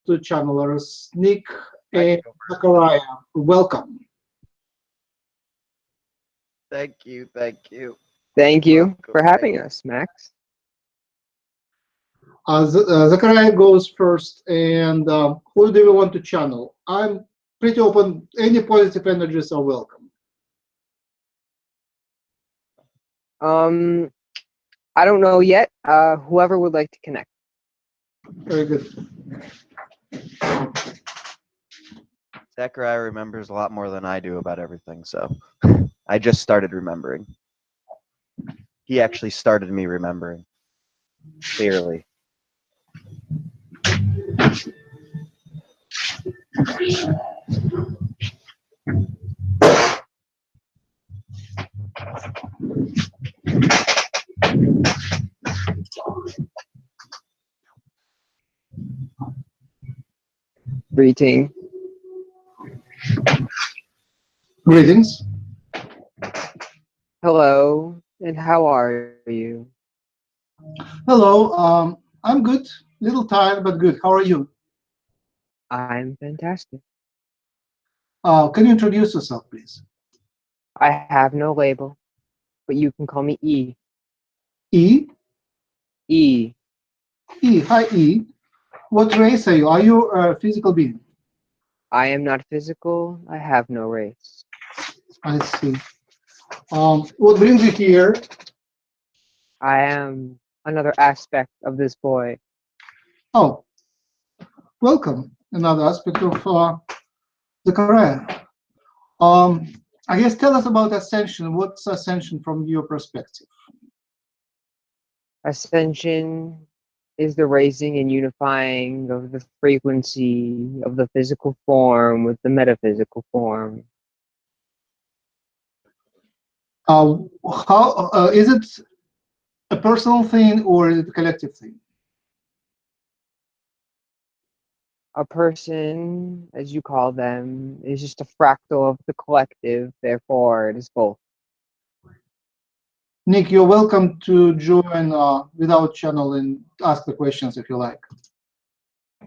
two channelers, Nick and Zacariah. Welcome. Thank you, thank you. Thank you Welcome, for having thank you. us, Max. Zacariah goes first, and who do we want to channel? I'm pretty open. Any positive energies are welcome. I don't know yet. Whoever would like to connect. Very good. Zacariah remembers a lot more than I do about everything, so I just started remembering. He actually started me remembering clearly. Greeting. Greetings. Hello, and how are you? Hello. I'm good. Little tired, but good. How are you? I'm fantastic. Can you introduce yourself, please? I have no label, but you can call me E. E. E. E. Hi, E. What race are you? Are you a physical being? I am not physical. I have no race. I see. What brings you here? I am another aspect of this boy. Oh, welcome. Another aspect of Zacariah. I guess tell us about ascension. What's ascension from your perspective? Ascension is the raising and unifying of the frequency of the physical form with the metaphysical form. How is it a personal thing or is it a collective thing? A person, as you call them, is just a fractal of the collective, therefore it is both. Nick, you're welcome to join without channel and ask the questions if you like.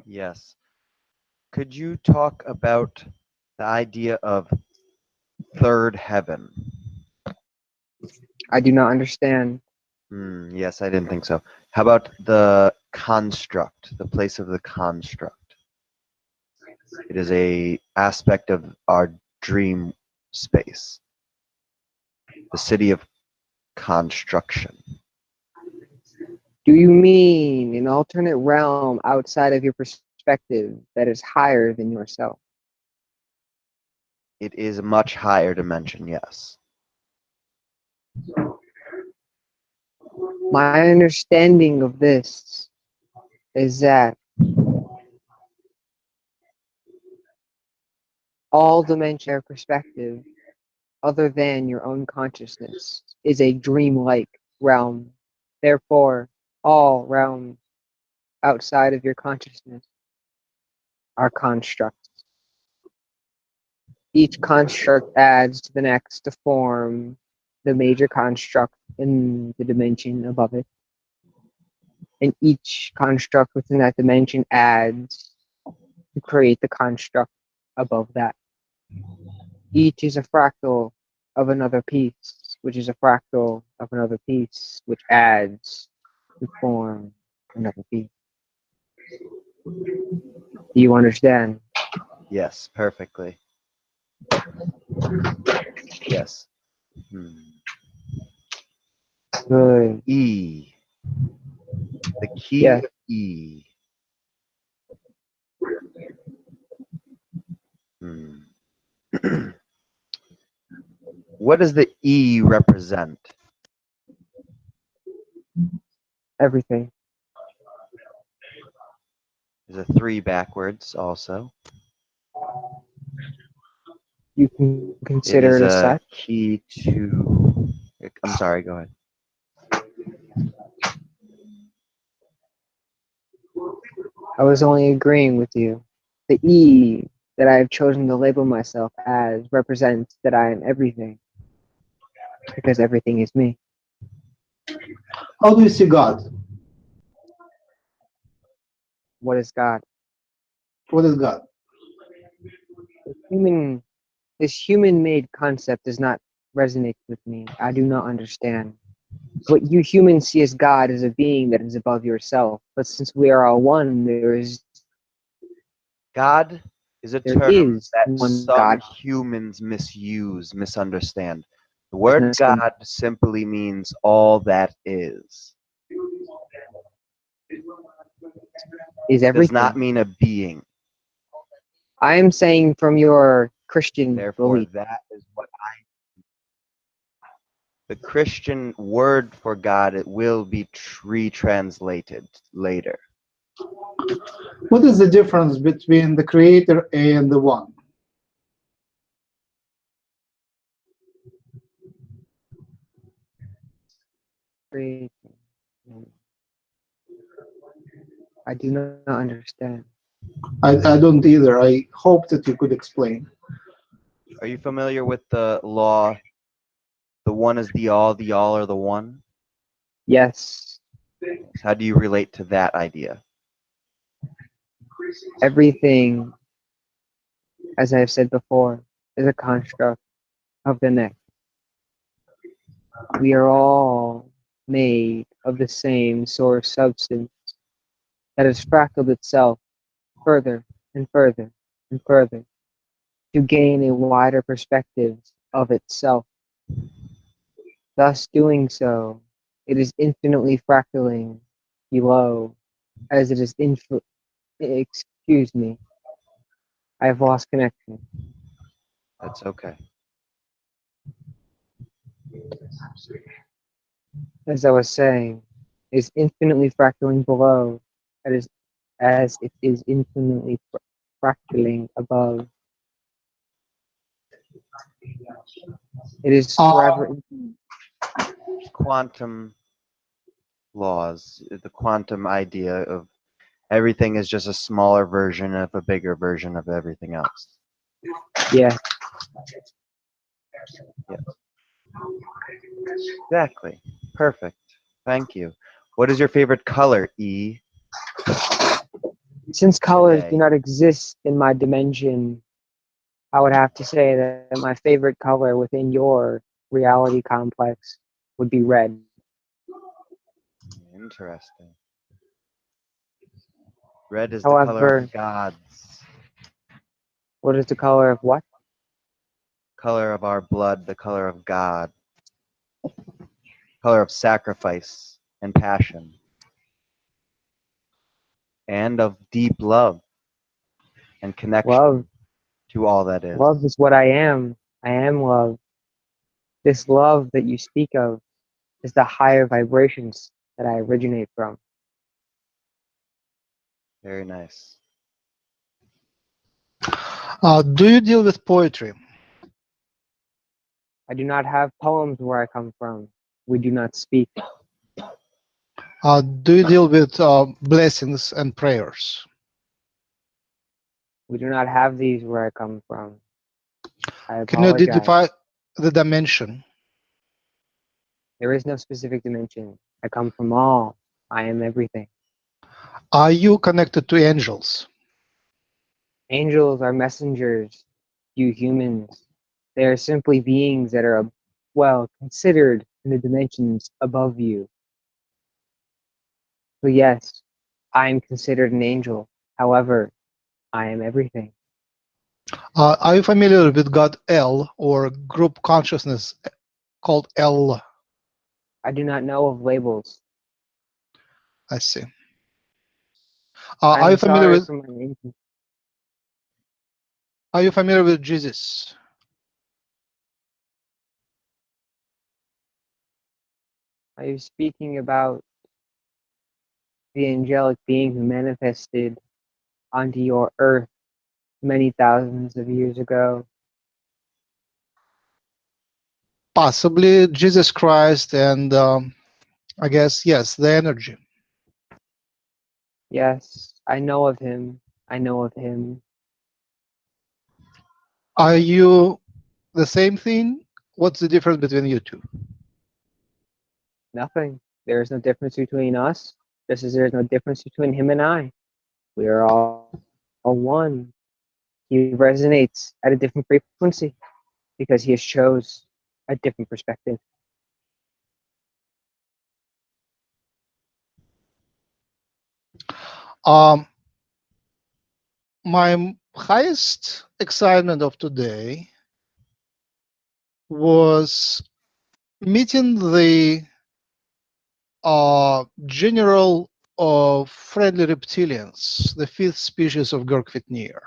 Yes. Could you talk about the idea of third heaven? I do not understand. Yes, I didn't think so. How about the construct, the place of the construct? It is a aspect of our dream space, the city of construction. Do you mean an alternate realm outside of your perspective that is higher than yourself? It is a much higher dimension, yes. My understanding of this is that all dimensional perspective other than your own consciousness is a dreamlike realm. Therefore, all realms outside of your consciousness are constructs. Each construct adds to the next to form the major construct in the dimension above it. And each construct within that dimension adds to create the construct above that. Each is a fractal of another piece, which is a fractal of another piece, which adds to form another piece. Do you understand? Yes, perfectly. Yes. Good. E. The key Yes. of E. What does the E represent? Everything. There's a 3 backwards also. You can It consider is it as a such. key to... I'm sorry, go ahead. I was only agreeing with you. The E that I have chosen to label myself as represents that I am everything, because everything is me. How do you see God? What is God? What is God? This human-made concept does not resonate with me. I do not understand. What you humans see as God is a being that is above yourself. But since we are all one, God is a there term is that one some God. humans misuse, misunderstand. The There's word no sin. God simply means all that is. Is It does everything. not mean a being. I am saying from your Christian Therefore, belief. that is what the Christian word for God, it will be retranslated later. What is the difference between the creator and the one? I do not understand. I don't either. I hope that you could explain. Are you familiar with the law, the one is the all are the one? Yes, How do you relate to that idea? everything, as I have said before, is a construct of the next. We are all made of the same source substance that has fractaled itself further and further and further to gain a wider perspective of itself. Thus doing so, it is infinitely fractaling below as it is excuse me, I have lost connection. That's okay. As I was saying, it is infinitely fractaling below as it is infinitely fractaling above. It is forever. Quantum laws, the quantum idea of everything is just a smaller version of a bigger version of everything else. Yeah. Yes. Exactly. Perfect. Thank you. What is your favorite color, E? Since colors Today. do not exist in my dimension, I would have to say that my favorite color within your reality complex would be red. Interesting. Red is the color of the However, gods. what is the color of what? Color of our blood, the color of God. Color of sacrifice and passion. And of deep love and connection Love. to all that is. Love is what I am. I am love. This love that you speak of is the higher vibrations that I originate from. Very nice. Do you deal with poetry? I do not have poems where I come from. We do not speak. Do you deal with blessings and prayers? We do not have these where I come from. I Can you apologize. identify the dimension? There is no specific dimension. I come from all. I am everything. Are you connected to angels? Angels are messengers, you humans. They are simply beings that are, well, considered in the dimensions above you. So yes, I am considered an angel. However, I am everything. Are you familiar with God L or group consciousness called L? I do not know of labels. I see. Are you I'm familiar sorry with for my name. Are you familiar with Jesus? Are you speaking about the angelic being who manifested onto your earth many thousands of years ago? Possibly Jesus Christ, and I guess yes, the energy. Yes, I know of him. I know of him. Are you the same thing? What's the difference between you two? Nothing. There is no difference between us, just as there is no difference between him and I. We are all all one. He resonates at a different frequency because he has chose a different perspective. My highest excitement of today was meeting the general of friendly reptilians, the fifth species of Girk Fitneer.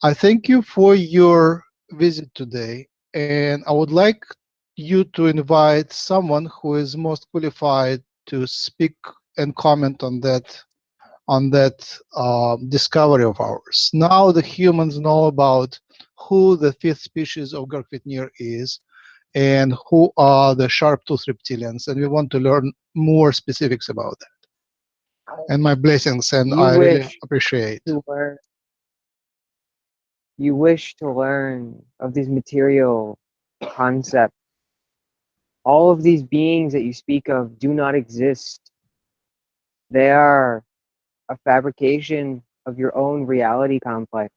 I thank you for your visit today, and I would like you to invite someone who is most qualified to speak and comment on that discovery of ours. Now the humans know about who the fifth species of Girk Fitneer is and who are the sharp-toothed reptilians, and we want to learn more specifics about that. And my blessings, and I really appreciate. You wish to learn of these material concepts. All of these beings that you speak of do not exist. They are a fabrication of your own reality complex.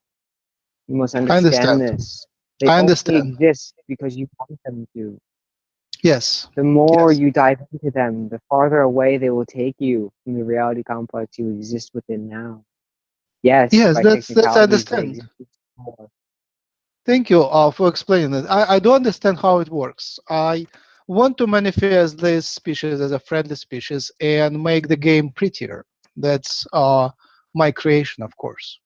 You must understand this. They I only understand. exist because you want them to. Yes. The more Yes. you dive into them, the farther away they will take you from the reality complex you exist within now. Yes, Yes, by that's I technicalities, they understand. exist more. Thank you for explaining it. I do understand how it works. I want to manifest this species as a friendly species and make the game prettier. That's my creation, of course.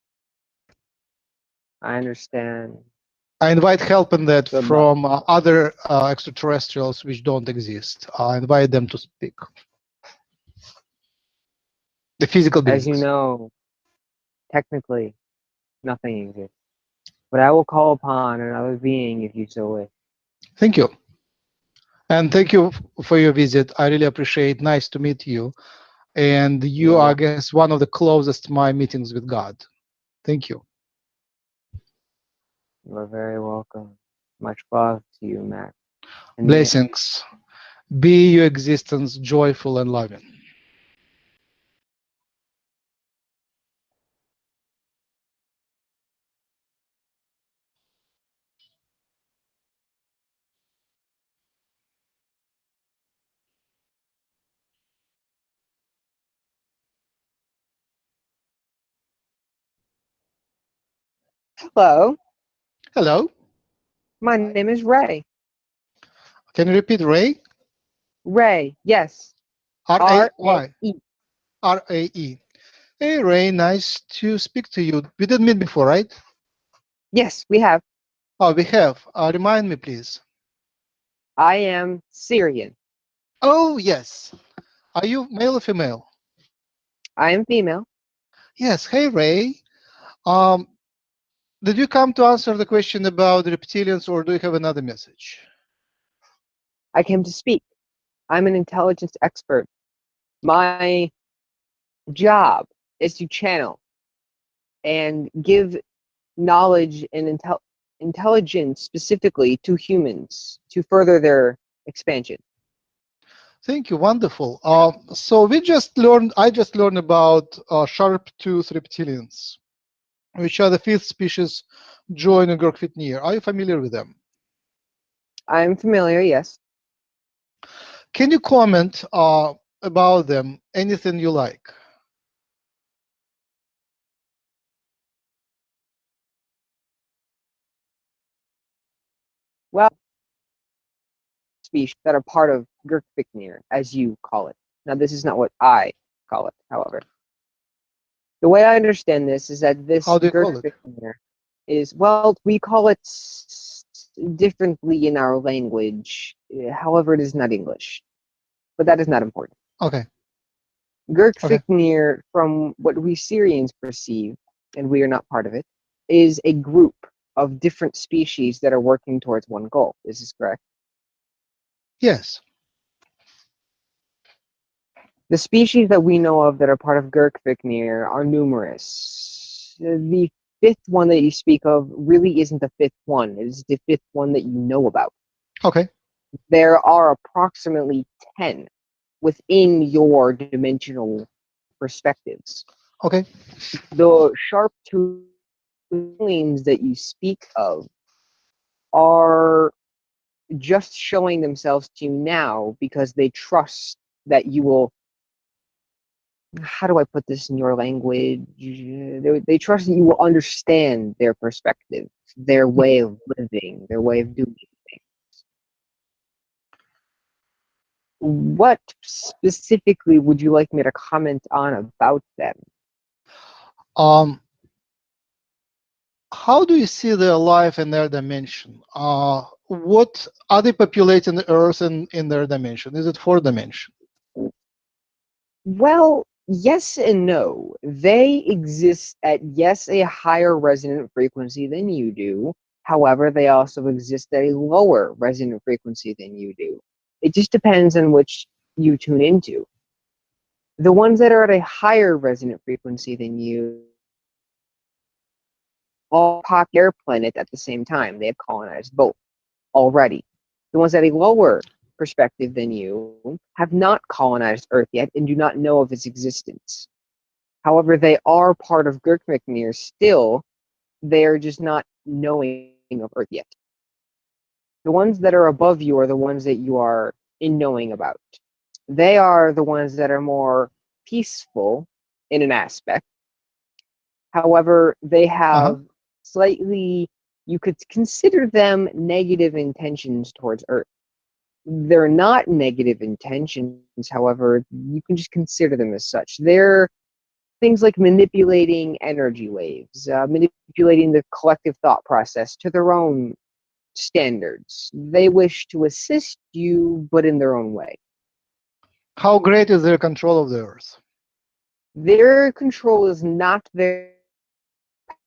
I understand. I invite help in that Good luck. from other extraterrestrials which don't exist. I invite them to speak. The physical beings. As you know, technically, nothing exists. But I will call upon another being if you so wish. Thank you. And thank you for your visit. I really appreciate. Nice to meet you. And you are, I guess, one of the closest my meetings with God. Thank you. You are very welcome. Much love to you, Mac. Blessings. Be your existence joyful and loving. Hello. Hello. My name is Ray. Can you repeat Ray? Ray, yes. R-A-Y. R-A-E. R-A-E. Hey, Ray, nice to speak to you. We didn't meet before, right? Yes, we have. Oh, we have. Remind me, please. I am Sirian. Oh, yes. Are you male or female? I am female. Yes. Hey, Ray. Did you come to answer the question about the reptilians, or do you have another message? I came to speak. I'm an intelligence expert. My job is to channel and give knowledge and intelligence specifically to humans to further their expansion. Thank you. Wonderful. So I just learned about sharp-toothed reptilians, which are the fifth species joining Girk Fitneer. Are you familiar with them? I'm familiar, yes. Can you comment about them? Anything you like? Well, species that are part of Girk Fitneer, as you call it. Now, this is not what I call it, however. The way I understand this is that this How do you Girk call it? Fitneer is, well, we call it differently in our language. However, it is not English. But that is not important. Okay. Girk Okay. Fitneer, from what we Sirians perceive, and we are not part of it, is a group of different species that are working towards one goal. This is correct. Yes. The species that we know of that are part of Girk Fitneer are numerous. The fifth one that you speak of really isn't the fifth one. It is the fifth one that you know about. Okay. There are approximately 10 within your dimensional perspectives. Okay. The sharp feelings that you speak of are just showing themselves to you now because they trust that you will. How do I put this in your language? They trust that you will understand their perspective, their way of living, their way of doing things. What specifically would you like me to comment on about them? Um, how do you see their life in their dimension? What are they populating the Earth in their dimension? Is it fourth dimension? Well, yes and no. They exist at, yes, a higher resonant frequency than you do. However, they also exist at a lower resonant frequency than you do. It just depends on which you tune into. The ones that are at a higher resonant frequency than you all pop their planet at the same time. They have colonized both already. The ones at a lower perspective than you have not colonized Earth yet and do not know of its existence. However, they are part of Girk Fitneer still. They're just not knowing of Earth yet. The ones that are above you are the ones that you are in knowing about. They are the ones that are more peaceful in an aspect. However, they have slightly, you could consider them negative intentions towards Earth. They're not negative intentions, however, you can just consider them as such. They're things like manipulating energy waves, manipulating the collective thought process to their own standards. They wish to assist you, but in their own way. How great is their control of the Earth? Their control is not very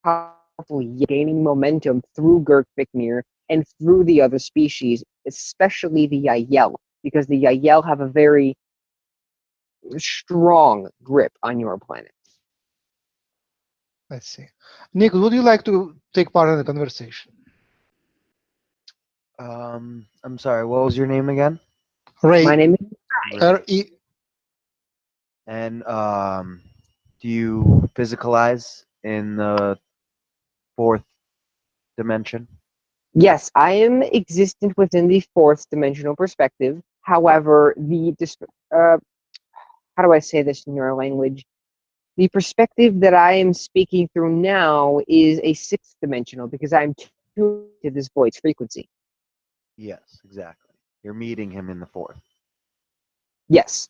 powerful, yet gaining momentum through Girk Fitneer and through the other species, especially the Yahyel, because the Yahyel have a very strong grip on your planet. I see. Nick, would you like to take part in the conversation? I'm sorry, what was your name again? Ray. My name is R-E. And do you physicalize in the fourth dimension? Yes, I am existent within the fourth dimensional perspective. However, how do I say this in your language? The perspective that I am speaking through now is a sixth dimensional because I'm tuned to this void's frequency. Yes, exactly. You're meeting him in the fourth. Yes.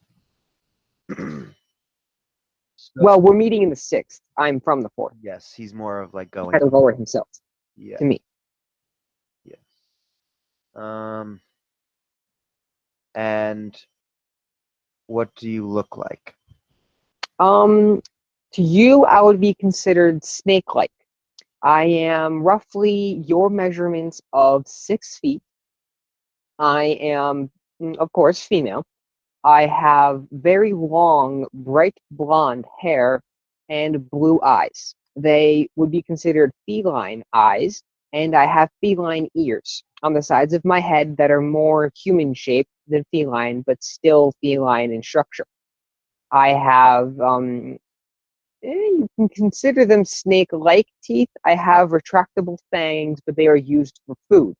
Well, we're meeting in the sixth. I'm from the fourth. Yes, he's more of like going. Kind of lower himself Yeah. to me. Yes. And what do you look like? To you, I would be considered snake-like. I am roughly your measurements of 6 feet. I am, of course, female. I have very long, bright blonde hair and blue eyes. They would be considered feline eyes, and I have feline ears on the sides of my head that are more human-shaped than feline, but still feline in structure. I have, you can consider them snake-like teeth. I have retractable fangs, but they are used for food.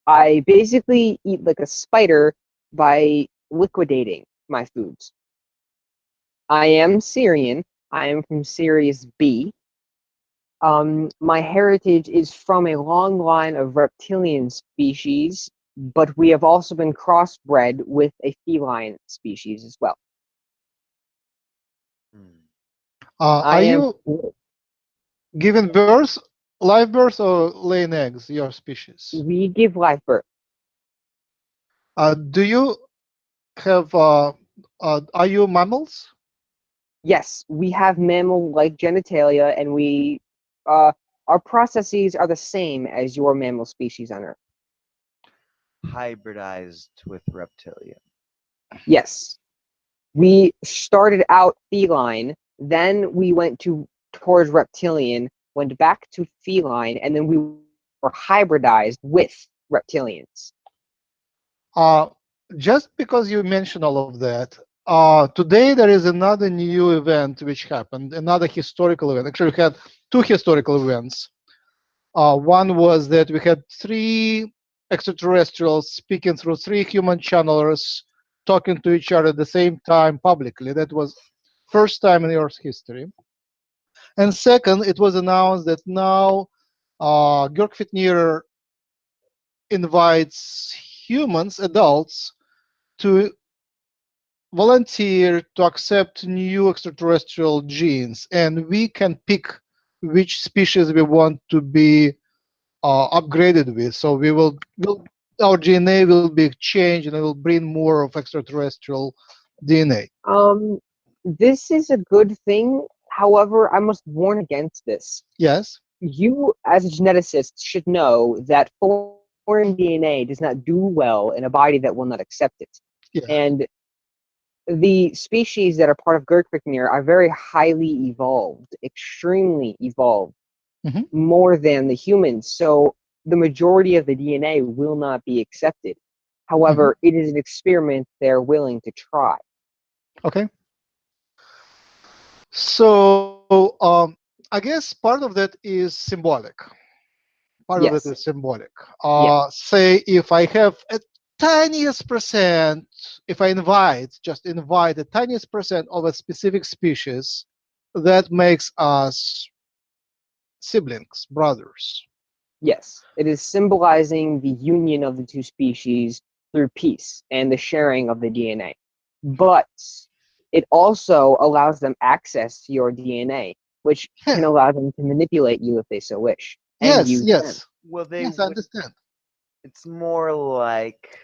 I basically eat like a spider by liquidating my foods. I am Sirian. I am from Sirius B. My heritage is from a long line of reptilian species, but we have also been crossbred with a feline species as well. Are you giving birth, live birth, or laying eggs, your species? We give live birth. Do you have, are you mammals? Yes, we have mammal-like genitalia, and we, our processes are the same as your mammal species on Earth. Hybridized with reptilian. Yes. We started out feline, then we went towards reptilian, went back to feline, and then we were hybridized with reptilians. Just because you mentioned all of that, today there is another new event which happened, another historical event. Actually, we had two historical events. One was that we had 3 extraterrestrials speaking through 3 human channelers, talking to each other at the same time publicly. That was first time in Earth's history. And second, it was announced that now Girk Fitneer invites humans, adults, to volunteer to accept new extraterrestrial genes, and we can pick which species we want to be upgraded with. So our DNA will be changed, and it will bring more of extraterrestrial DNA. This is a good thing. However, I must warn against this. Yes. You, as a geneticist, should know that foreign DNA does not do well in a body that will not accept it. Yeah. And the species that are part of Girk Fitneer are very highly evolved, extremely evolved, more than the humans. So the majority of the DNA will not be accepted. However, it is an experiment they're willing to try. Okay. So I guess part of that is symbolic. Part of it is symbolic. Say if I have a tiniest percent, if I just invite the tiniest percent of a specific species, that makes us siblings, brothers. Yes, it is symbolizing the union of the two species through peace and the sharing of the DNA. But it also allows them access to your DNA, which can allow them to manipulate you if they so wish. Yes, use yes. them. Well, they Yes, I understand. It's more like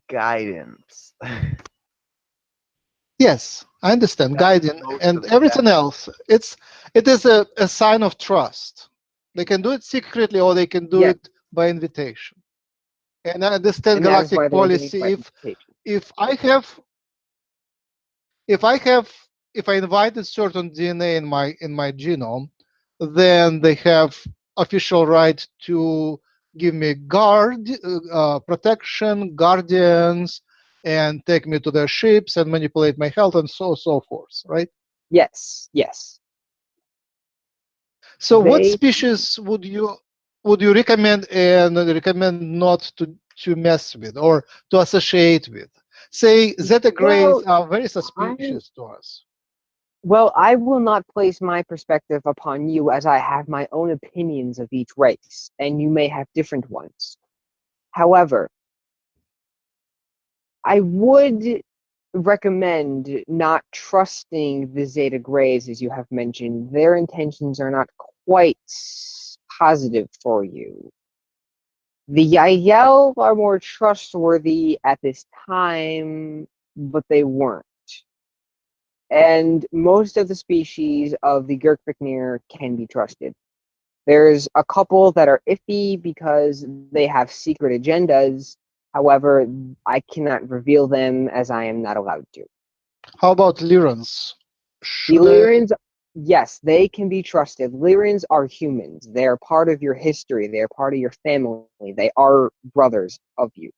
guidance. Yes, I understand. That's Guiding most and of the everything else. It is a sign of trust. They can do it secretly, or they can do it by invitation. And I understand And that is why galactic they're doing it policy. by invitation. If I invited certain DNA in my genome, then they have official right to give me protection, guardians, and take me to their ships and manipulate my health and so forth, right? Yes, yes. So what species would you recommend and recommend not to mess with or to associate with? Say Zeta Greys are very suspicious to us. Well, I will not place my perspective upon you, as I have my own opinions of each race, and you may have different ones. However, I would recommend not trusting the Zeta Greys, as you have mentioned. Their intentions are not quite positive for you. The Yahyel are more trustworthy at this time, but they weren't. And most of the species of the Girk Fitneer can be trusted. There's a couple that are iffy because they have secret agendas. However, I cannot reveal them as I am not allowed to. How about Lyrans? The Lyrans, yes, they can be trusted. Lyrans are humans. They are part of your history. They are part of your family. They are brothers of you.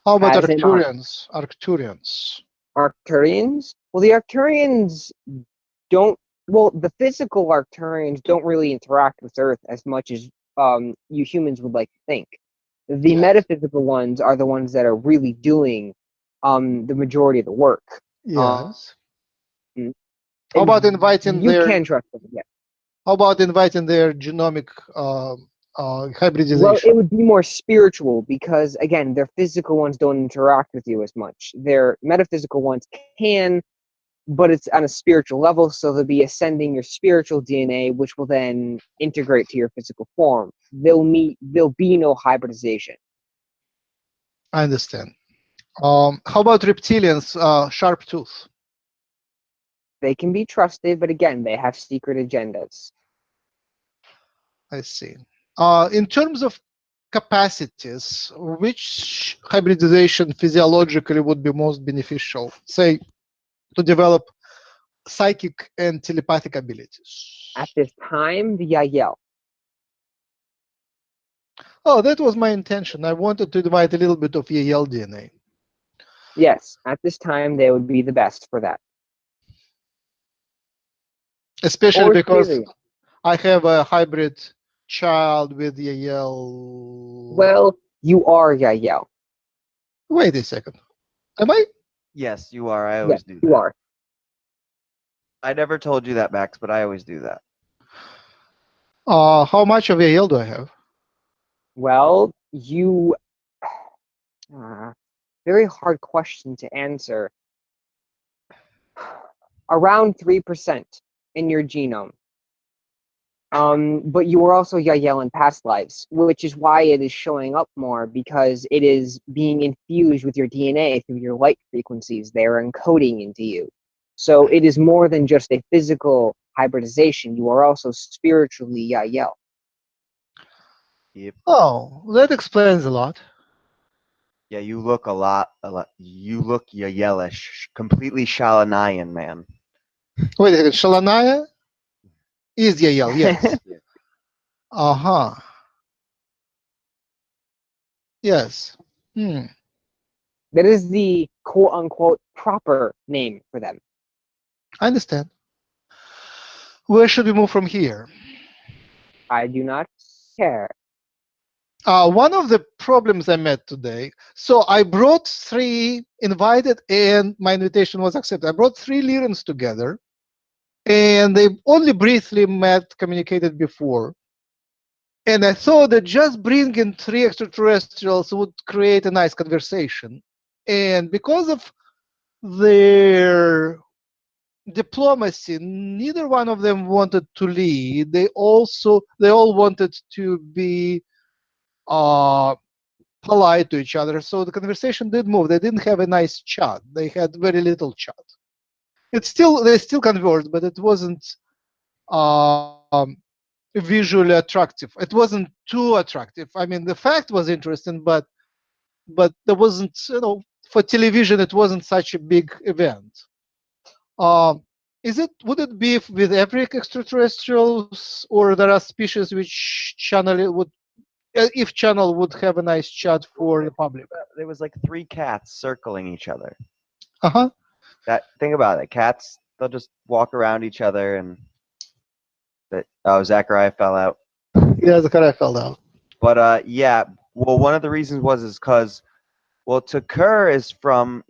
How about Arcturians? Arcturians? Well, the Arcturians don't. Well, the physical Arcturians don't really interact with Earth as much as you humans would like to think. The metaphysical ones are the ones that are really doing the majority of the work. Yes. How about inviting you can trust them, yeah. How about inviting their genomic hybridization? Well, it would be more spiritual because, again, their physical ones don't interact with you as much. Their metaphysical ones can, but it's on a spiritual level, so they'll be ascending your spiritual DNA, which will then integrate to your physical form. There'll be no hybridization. I understand. How about reptilians, sharp tooth? They can be trusted, but again, they have secret agendas. I see. In terms of capacities, which hybridization physiologically would be most beneficial? Say, to develop psychic and telepathic abilities. At this time, the Yahyel. Oh, that was my intention. I wanted to invite a little bit of Yahyel DNA. Yes, at this time they would be the best for that. Especially Or because Sirius. I have a hybrid child with Yahyel. Well, you are Yahyel. Wait a second. Am I? Yes, you are. I Yes, always do you that. are. I never told you that, Max, but I always do that. How much of Yahyel do I have? Well, you. Very hard question to answer. Around 3% in your genome. But you were also Yahyel in past lives, which is why it is showing up more, because it is being infused with your DNA through your light frequencies. They are encoding into you. So it is more than just a physical hybridization. You are also spiritually Yahyel. Yep. Oh, that explains a lot. Yeah, you look a lot. You look Yahyelish, completely Shalanayan, man. Wait a second. Shalanaya is Yahyel, yes. Yeah. Uh-huh. Yes. That is the quote-unquote proper name for them. I understand. Where should we move from here? I do not care. One of the problems I met today, so I brought 3 invited and my invitation was accepted. I brought 3 Lyrans together and they only briefly met, communicated before. And I thought that just bringing 3 extraterrestrials would create a nice conversation. And because of their diplomacy, neither one of them wanted to lead. They all wanted to be polite to each other. So the conversation did move. They didn't have a nice chat. They had very little chat. They still conversed, but it wasn't visually attractive. It wasn't too attractive. I mean, the fact was interesting, but there wasn't, for television, it wasn't such a big event. Would it be with every extraterrestrials, or there are species which channel it would, if channel would have a nice chat for the public? There was like 3 cats circling each other. Uh-huh. Think about it. Cats, they'll just walk around each other, and Zacariah fell out. Yeah, Zacariah fell out. But yeah. Well, one of the reasons is because, well, 𝗪𝗓 is from,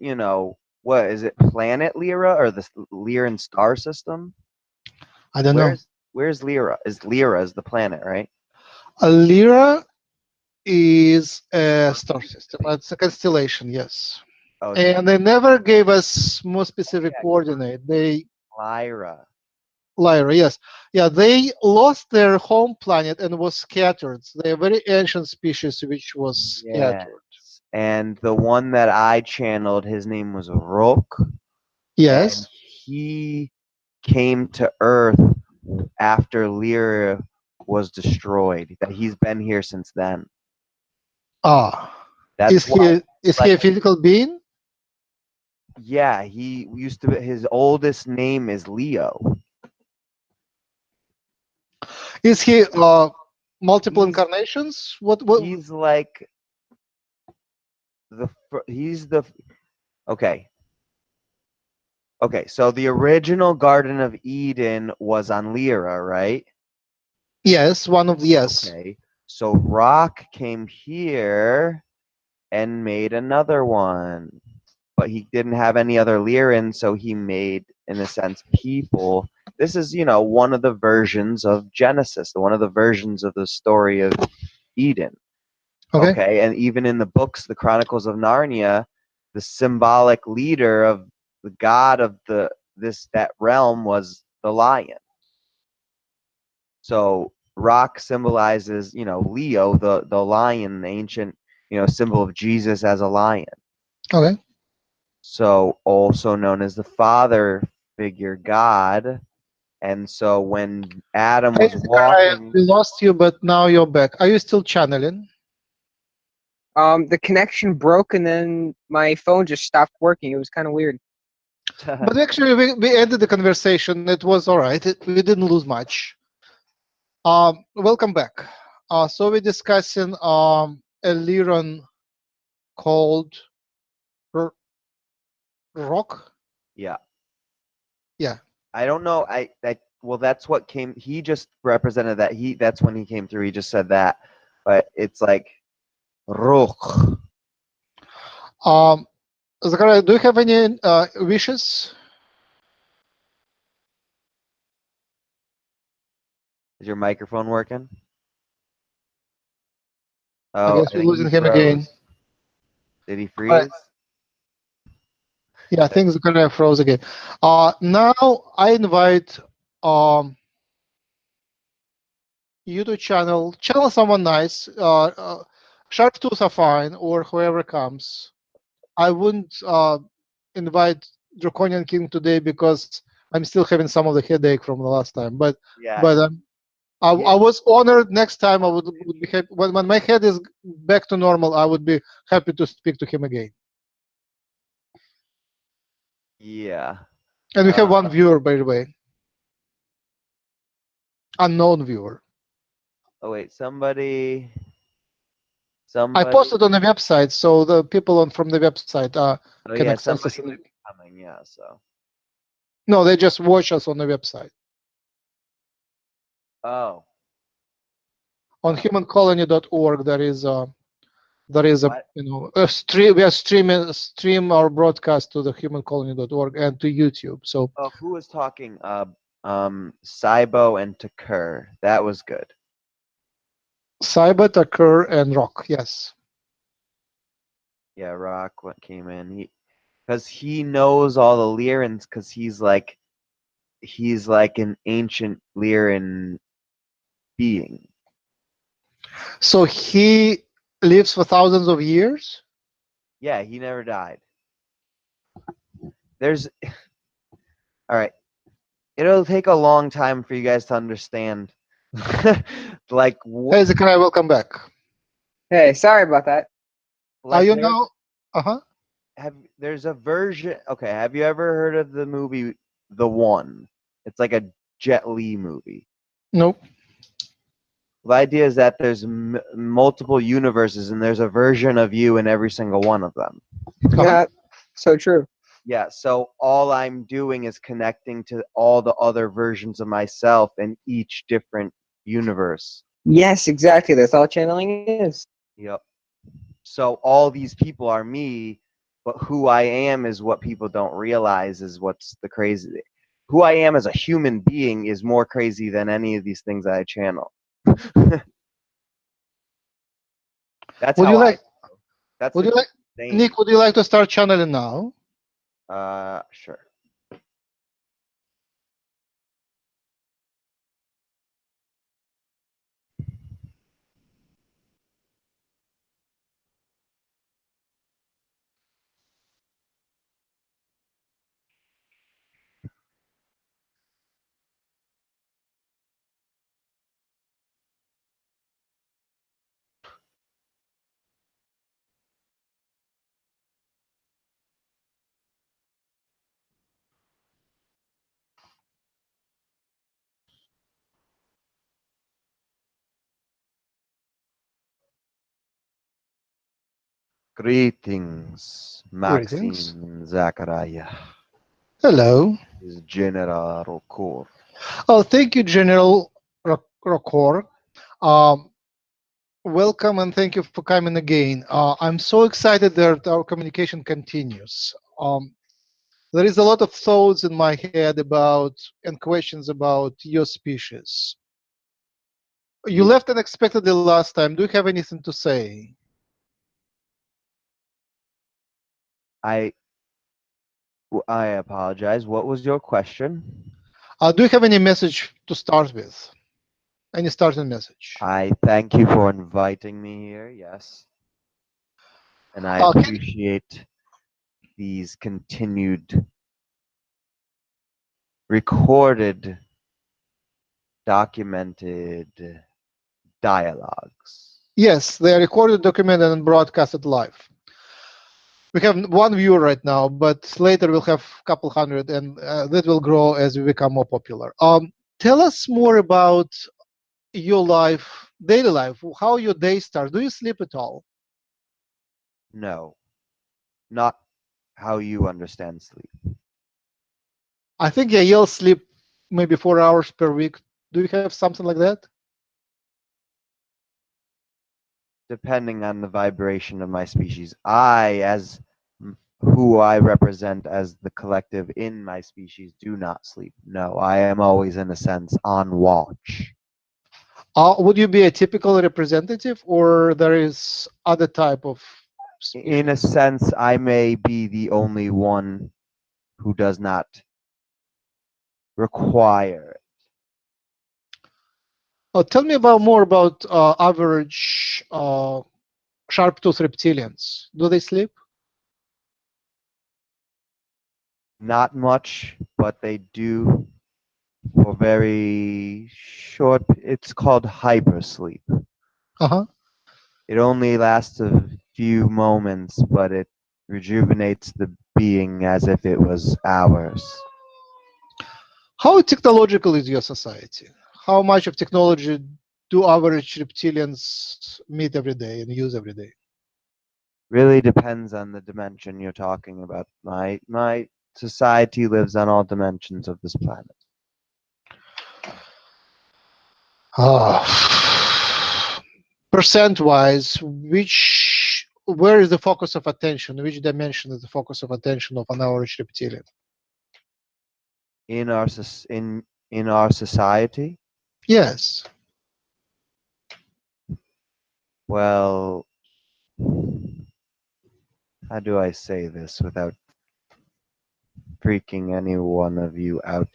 what is it, planet Lyra, or the Lyran star system? I don't know. Where's Lyra? Lyra is the planet, right? Lyra is a star system. It's a constellation, yes. Okay. And they never gave us more specific coordinate. Lyra, yes. Yeah, they lost their home planet and was scattered. They're a very ancient species which was scattered. Yes. And the one that I channeled, his name was Orokor. Yes. And he came to Earth after Lyra was destroyed. That he's been here since then. Is he a physical being? Yeah, he used to. His oldest name is Leo. Is he multiple incarnations? What? He's like okay. Okay, so the original Garden of Eden was on Lyra, right? Yes, one of the yes. Okay, so Rock came here and made another one, but he didn't have any other Lyrans, so he made, in a sense, people. This is, one of the versions of Genesis, one of the versions of the story of Eden. Okay, and even in the books, the Chronicles of Narnia, the symbolic leader of the god of that realm was the lion. So Rock symbolizes, Leo, the lion, the ancient, symbol of Jesus as a lion. Okay. So also known as the father figure, God. And so when Adam was walking, we lost you, but now you're back. Are you still channeling? The connection broke and then my phone just stopped working. It was kind of weird. But actually, we ended the conversation. It was all right. We didn't lose much. Welcome back. So we're discussing a Lyran called Rock. Yeah. Yeah. I don't know. Well, that's what came. He just represented that. That's when he came through. He just said that, but it's like Roch. Zacariah, do you have any wishes? Is your microphone working? I Oh, guess I we're think losing he him again. froze. Did he All right. freeze? Yeah, I think Zacariah froze again. Now I invite you to channel someone nice. Sharp Tooth are fine, or whoever comes. I wouldn't invite Draconian King today because I'm still having some of the headache from the last time. But Yeah. I was honored. Next time I would be happy when my head is back to normal. I would be happy to speak to him again. Yeah. And we have one viewer, by the way, unknown viewer. Oh wait, somebody. I posted on the website, so the people from the website Oh can yeah, access us. somebody coming. Yeah. So. No, they just watch us on the website. Oh. On humancolony.org, there is a What? a stream. We are stream our broadcast to the humancolony.org and to YouTube. So. Oh, who was talking? Cybo and Takur. That was good. Cyber, Takur, and Rock. Yes. Yeah, Rock. What came in? Because he knows all the Lyrans. Because he's like an ancient Lyran being. So he lives for thousands of years. Yeah, he never died. There's. All right. It'll take a long time for you guys to understand. Like Hey, Zacariah, welcome back. Hey, sorry about that. like You know, there's a version. Okay, have you ever heard of the movie The One? It's like a Jet Li movie. Nope. The idea is that there's multiple universes, and there's a version of you in every single one of them. Yeah, so true. Yeah, so all I'm doing is connecting to all the other versions of myself in each different universe. Yes, exactly. That's all channeling is. Yep. So all these people are me, but who I am is what people don't realize is what's the crazy. Who I am as a human being is more crazy than any of these things that I channel. That's Would how you like? That's Would you like, thing. Nick? Would you like to start channeling now? Sure. Greetings, Maxine Greetings. Zacariah. Hello. Is General Orokor. Oh, thank you, General Orokor. Welcome and thank you for coming again. I'm so excited that our communication continues. There is a lot of thoughts in my head about and questions about your species. You left unexpectedly last time. Do you have anything to say? I apologize. What was your question? Do you have any message to start with? Any starting message? I thank you for inviting me here. Yes. And I appreciate these continued recorded, documented dialogues. Yes, they are recorded, documented, and broadcasted live. We have one viewer right now, but later we'll have a couple hundred, and that will grow as we become more popular. Tell us more about your life daily life, how your day starts? Do you sleep at all? No, not how you understand sleep. I think Yahyel sleep maybe 4 hours per week. Do you have something like that? Depending on the vibration of my species. I, as who I represent as the collective in my species, do not sleep. No, I am always, in a sense, on watch. Would you be a typical representative, or there is other type of species? In a sense, I may be the only one who does not require it. Tell me about more about average sharp-tooth reptilians. Do they sleep? Not much, but they do for very short. It's called hypersleep. Uh-huh. It only lasts a few moments, but it rejuvenates the being as if it was ours. How technological is your society? How much of technology do average reptilians meet every day and use every day? Really depends on the dimension you're talking about. My society lives on all dimensions of this planet. Percent-wise, where is the focus of attention? Which dimension is the focus of attention of an average reptilian? In our in our society, Yes. well, how do I say this without freaking any one of you out?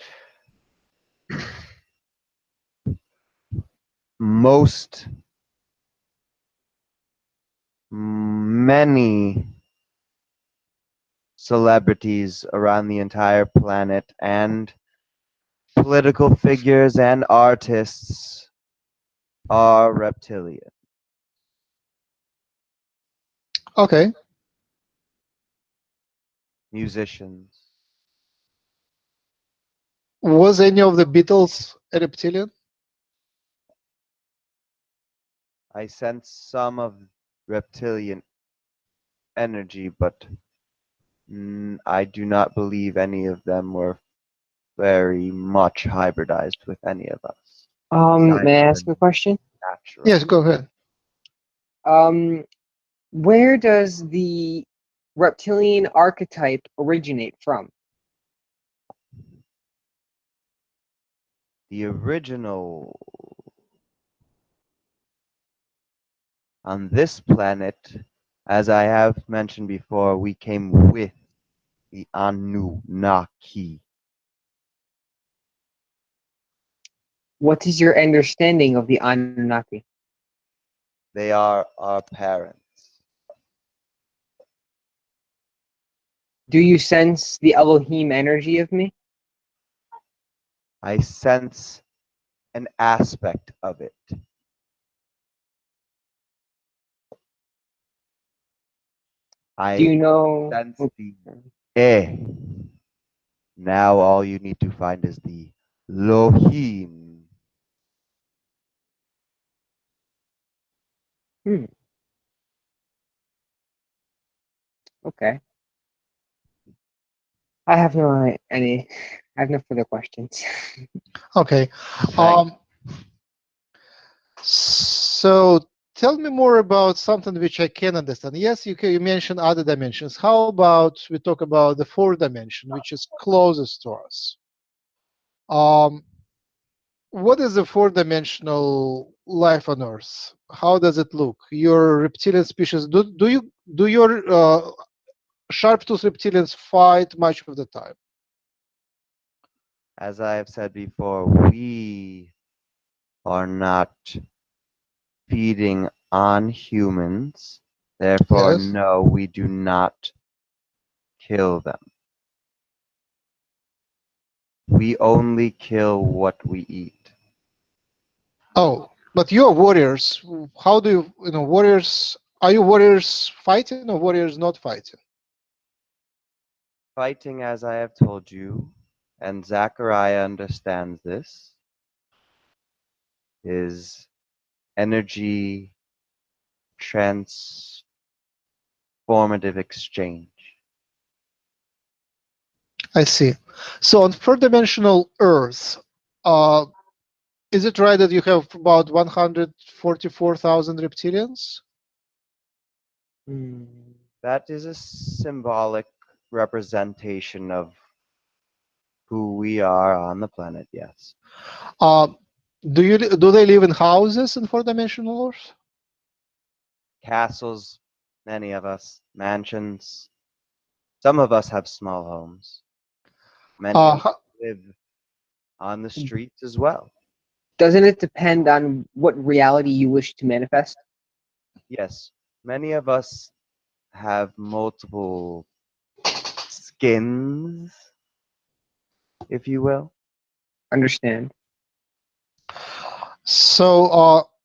Many celebrities around the entire planet and political figures and artists are reptilian. Okay. Musicians. Was any of the Beatles a reptilian? I sense some of reptilian energy, but I do not believe any of them were very much hybridized with any of us. May I ask a question? Natural. Yes, go ahead. Where does the reptilian archetype originate from? The original on this planet, as I have mentioned before, we came with the Anunnaki. What is your understanding of the Anunnaki? They are our parents. Do you sense the Elohim energy of me? I sense an aspect of it. Do you I know? sense the eh. Now all you need to find is the Lohim. Okay. I have no any. I have no further questions. Okay. So tell me more about something which I can understand. Yes, you mentioned other dimensions. How about we talk about the fourth dimension, which is closest to us? What is the four-dimensional life on Earth? How does it look? Your reptilian species, do your sharp-tooth reptilians fight much of the time? As I have said before, we are not feeding on humans. Therefore, Yes. no, we do not kill them. We only kill what we eat. Oh, but you're warriors. How do warriors? Are you warriors fighting or warriors not fighting? Fighting, as I have told you, and Zacariah understands this, is energy transformative exchange. I see. So on four-dimensional Earth, is it right that you have about 144,000 reptilians? That is a symbolic representation of who we are on the planet, yes. Do they live in houses in four-dimensional Earth? Castles, many of us, mansions. Some of us have small homes. Many of us live on the streets as well. Doesn't it depend on what reality you wish to manifest? Yes, many of us have multiple skins, if you will. Understand. So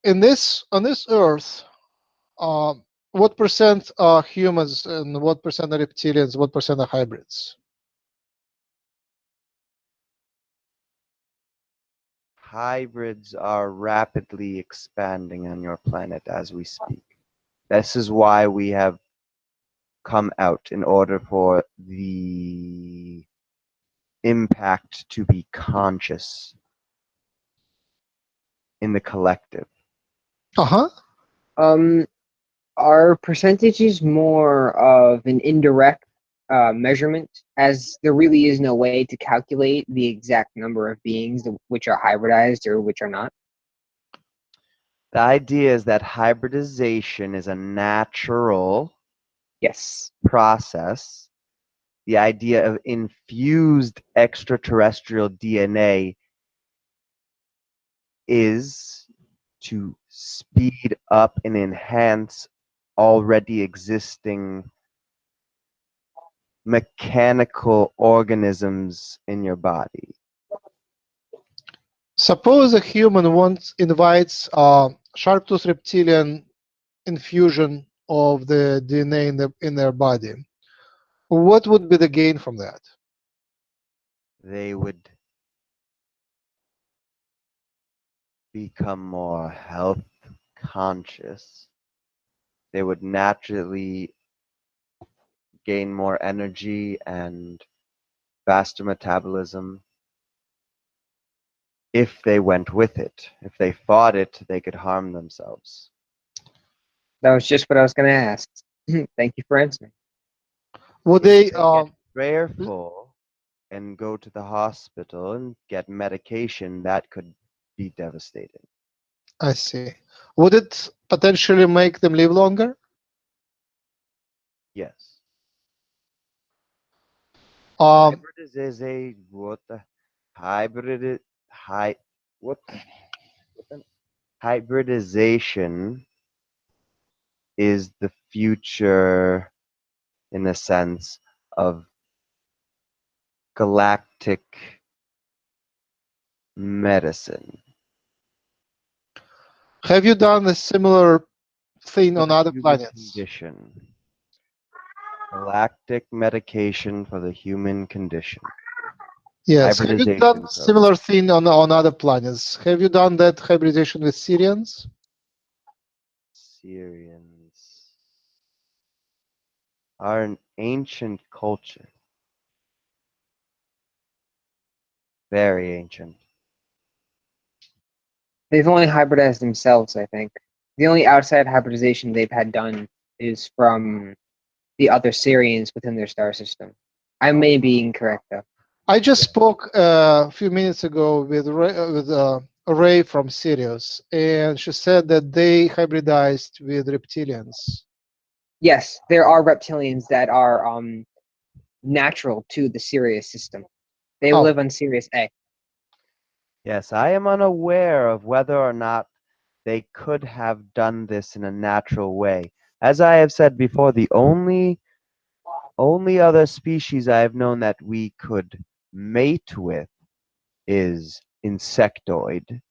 on this Earth, what percent are humans and what percent are reptilians? What percent are hybrids? Hybrids are rapidly expanding on your planet as we speak. This is why we have come out, in order for the impact to be conscious in the collective. Are percentages more of an indirect measurement, as there really is no way to calculate the exact number of beings which are hybridized or which are not? The idea is that hybridization is a natural Yes. process. The idea of infused extraterrestrial DNA is to speed up and enhance already existing mechanical organisms in your body. Suppose a human invites sharp-tooth reptilian infusion of the DNA in their body. What would be the gain from that? They would become more health conscious. They would naturally gain more energy and faster metabolism if they went with it. If they fought it, they could harm themselves. That was just what I was going to ask. Thank you for answering. Would If they? get prayerful and go to the hospital and get medication, that could be devastating. I see. Would it potentially make them live longer? Yes. Um, Hybridization is the future, in the sense of galactic medicine. have you done a similar thing For on the other human planets? condition. Galactic medication for the human condition. Yes. Have you Hybridization done program. similar thing on other planets? Have you done that hybridization with Sirians? Sirians are an ancient culture. Very ancient. They've only hybridized themselves, I think. The only outside hybridization they've had done is from the other Sirians within their star system. I may be incorrect, though. I just spoke a few minutes ago with Ray from Sirius, and she said that they hybridized with reptilians. Yes, there are reptilians that are natural to the Sirius system. They Oh. live on Sirius A. Yes, I am unaware of whether or not they could have done this in a natural way. As I have said before, the only other species I have known that we could mate with is insectoid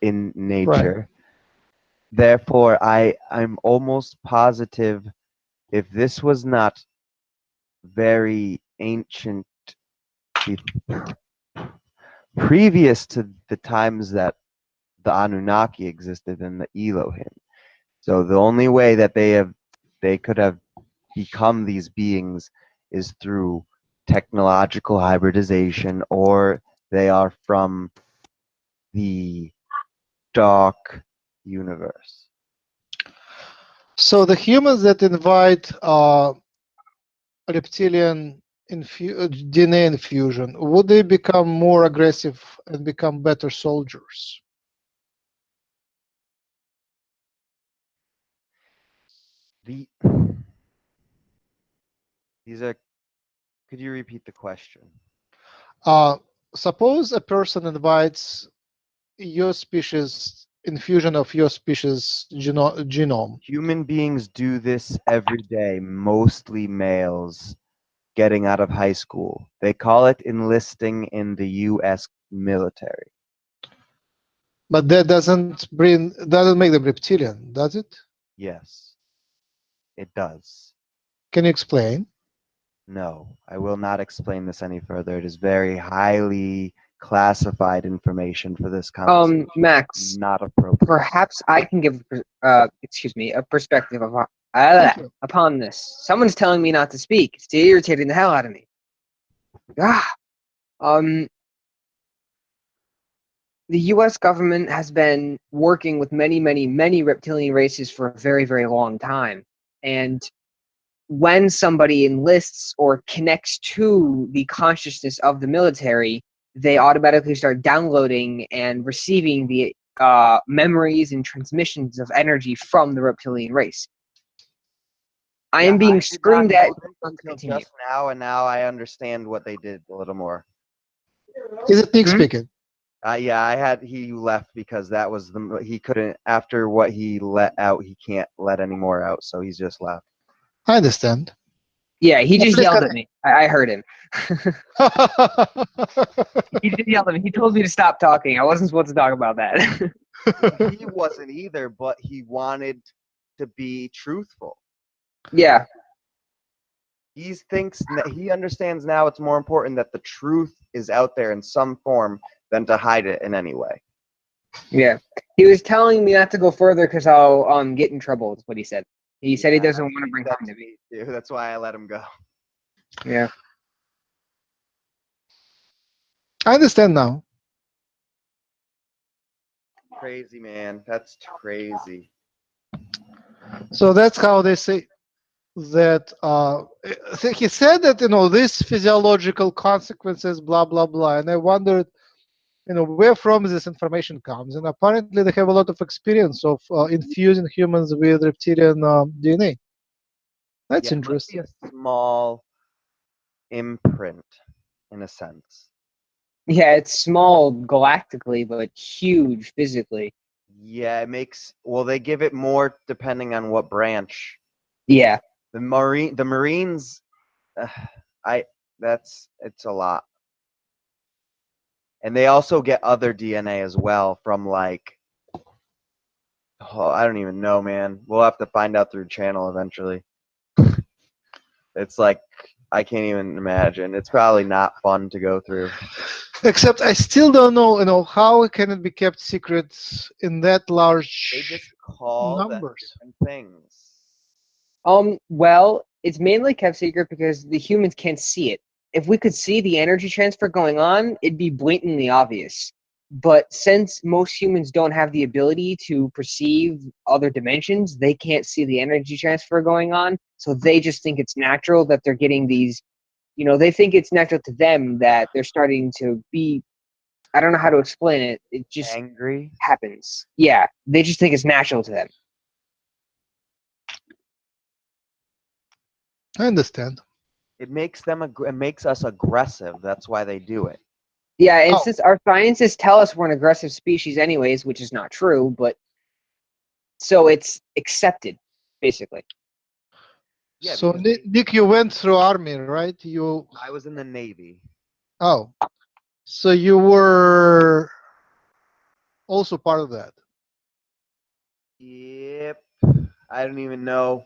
in nature. Right. Therefore, I'm almost positive, if this was not very ancient, previous to the times that the Anunnaki existed and the Elohim. So the only way that they could have become these beings is through technological hybridization, or they are from the dark universe. So the humans that invite reptilian DNA infusion, would they become more aggressive and become better soldiers? These are. Could you repeat the question? Suppose a person invites your species infusion of your species genome. Human beings do this every day, mostly males getting out of high school. They call it enlisting in the U.S. military. But that doesn't make them reptilian, does it? Yes, it does. Can you explain? No, I will not explain this any further. It is very highly classified information for this conversation. Max, Not appropriate. perhaps I can give excuse me, a perspective upon this. Someone's telling me not to speak. It's irritating the hell out of me. The US government has been working with many reptilian races for a very, very long time. And when somebody enlists or connects to the consciousness of the military, they automatically start downloading and receiving the memories and transmissions of energy from the reptilian race. I am being screamed at. Until just now, and now I understand what they did a little more. Is it Nick speaking? Yeah, he left because that was he couldn't, after what he let out, he can't let any more out, so he's just left. I understand. Yeah, he just yelled at me. I heard him. He just yelled at me. He told me to stop talking. I wasn't supposed to talk about that. He wasn't either, but he wanted to be truthful. Yeah. He understands now it's more important that the truth is out there in some form than to hide it in any way. Yeah. He was telling me not to go further because I'll get in trouble, is what he said. He said he doesn't want to bring harm to me. That's why I let him go. Yeah. I understand now. Crazy, man. That's crazy. So that's how they say that. He said that, this physiological consequences, blah blah blah, and I wondered, where from this information comes. And apparently they have a lot of experience of infusing humans with reptilian DNA. That's interesting. It must be a small imprint, in a sense. Yeah, it's small galactically, but huge physically. Yeah, they give it more depending on what branch. Yeah. The Marines, it's a lot. And they also get other DNA as well from I don't even know, man. We'll have to find out through channel eventually. It's I can't even imagine. It's probably not fun to go through. Except I still don't know, how can it be kept secret in that large They just call numbers. them different things. Well, it's mainly kept secret because the humans can't see it. If we could see the energy transfer going on, it'd be blatantly obvious. But since most humans don't have the ability to perceive other dimensions, they can't see the energy transfer going on. So they just think it's natural that they're getting these, they think it's natural to them that they're starting to be, I don't know how to explain it. It just angry happens. Yeah, they just think it's natural to them. I understand. It makes us aggressive. That's why they do it. Yeah, and since our scientists tell us we're an aggressive species anyways, which is not true, but so it's accepted, basically. Yeah, so Nick, you went through army, right? I was in the Navy. Oh, so you were also part of that. Yep. I don't even know.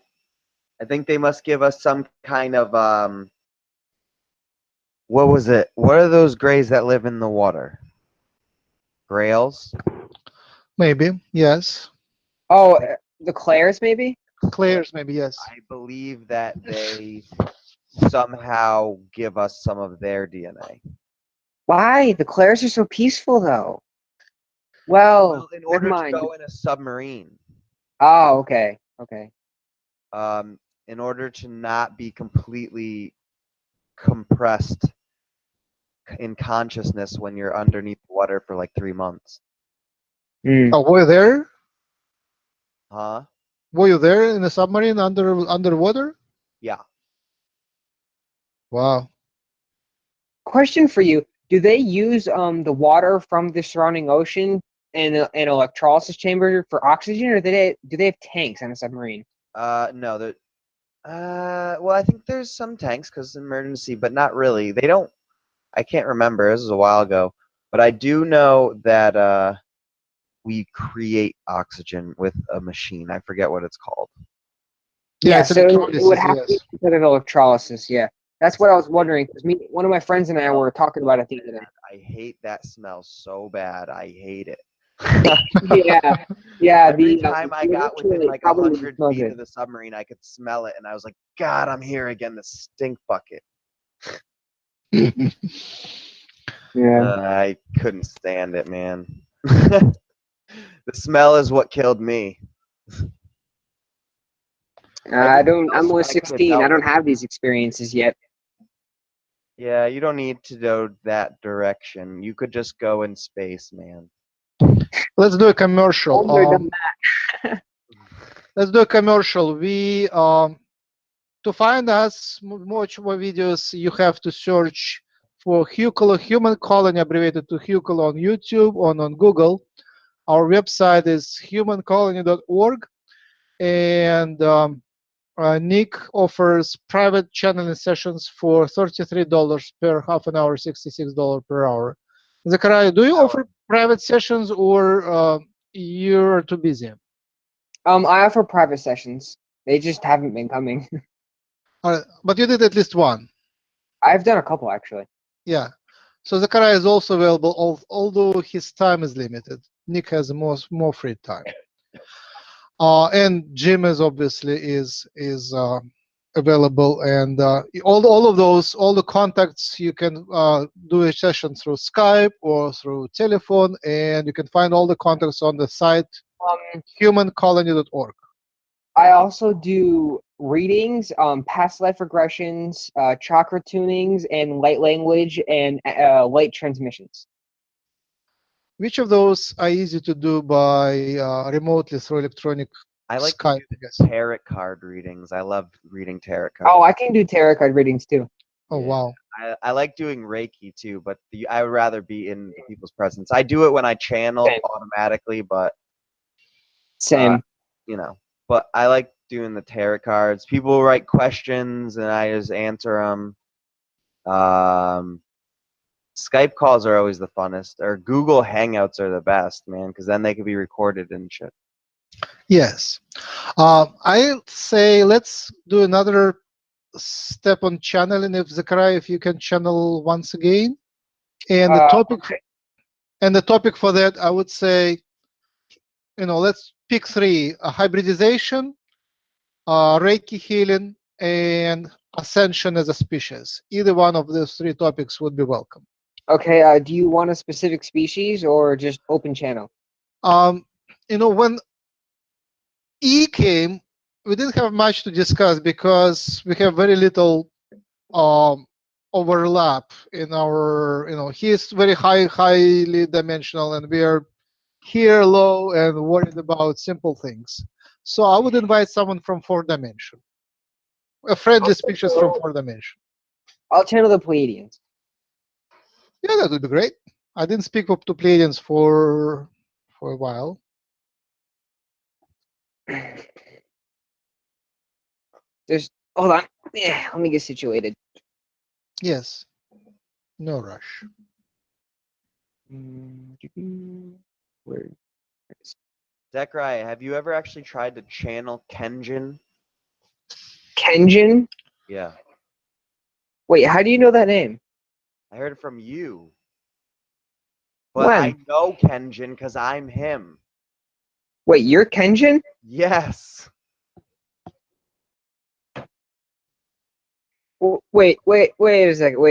I think they must give us some kind of what was it? What are those grays that live in the water? Grails? Maybe, yes. Oh, the Claires, maybe? Claire's, maybe, yes. I believe that they somehow give us some of their DNA. Why? The Claires are so peaceful, though. Well, Well, in never order to mind. go in a submarine, Oh, okay. Okay. in order to not be completely compressed in consciousness when you're underneath the water for like 3 months. Mm. Oh, were you there? Huh? Were you there in a submarine underwater? Yeah. Wow. Question for you. Do they use the water from the surrounding ocean and an electrolysis chamber for oxygen, or do they have tanks on a submarine? No, that. Well, I think there's some tanks because emergency, but not really. They don't. I can't remember. This was a while ago, but I do know that we create oxygen with a machine. I forget what it's called. Yeah, Yeah, it's so it would electrolysis, have to be yes. some sort of electrolysis. Yeah, that's what I was wondering because one of my friends and I were talking about it the other day. I hate that smell so bad. I hate it. Yeah, yeah. Every time I got within eventually like probably wouldn't 100 smell feet good. of the submarine, I could smell it, and I was like, God, I'm here again. The stink bucket. Yeah, I couldn't stand it, man. The smell is what killed me. I don't. else I'm only I could've 16. I dealt don't with. have these experiences yet. Yeah, you don't need to go that direction. You could just go in space, man. Let's do a commercial. Older than Let's do a commercial. We to find us much more videos, you have to search for Hucolo, human colony, abbreviated to Hucolo, on YouTube or on Google. Our website is humancolony.org, and Nick offers private channeling sessions for $33 per half an hour, $66 per hour. Zacariah, do you offer private sessions, or you're too busy? I offer private sessions. They just haven't been coming. But you did at least one. I've done a couple actually. Yeah. So Zacariah is also available, although his time is limited. Nick has more free time. And Jim is obviously is available, and all of those, all the contacts, you can do a session through Skype or through telephone, and you can find all the contacts on the site humancolony.org. I also do readings, past life regressions, chakra tunings, and light language and light transmissions. Which of those are easy to do by remotely through electronic I like Skype, to I do guess? tarot card readings. I love reading tarot cards. Oh, I can do tarot card readings too. Oh, Yeah. wow. I like doing Reiki too, but I would rather be in people's presence. I do it when I channel Same. automatically, but Same. you know, but I like doing the tarot cards. People write questions and I just answer them. Skype calls are always the funnest, or Google Hangouts are the best, man, because then they can be recorded and shit. Yes. I say let's do another step on channeling. If Zachariah, if you can channel once again, and the topic, Okay. and the topic for that, I would say, let's pick three: hybridization, Reiki healing, and ascension as a species. Either one of those three topics would be welcome. Okay. Do you want a specific species or just open channel? When E came, we didn't have much to discuss because we have very little overlap in our, he's very highly dimensional, and we are here low and worried about simple things. So I would invite someone from fourth dimension, a friendly species from fourth dimension. I'll channel the Pleiadians. Yeah, that would be great. I didn't speak up to Pleiadians for a while. Hold on. Yeah, let me get situated. Yes, no rush. Where? Zacariah, have you ever actually tried to channel Kenjin? Kenjin? Yeah, Wait, how do you know that name? I heard it from you. But When? I know Kenjin because I'm him. Wait, you're Kenjin? Yes. Wait a second.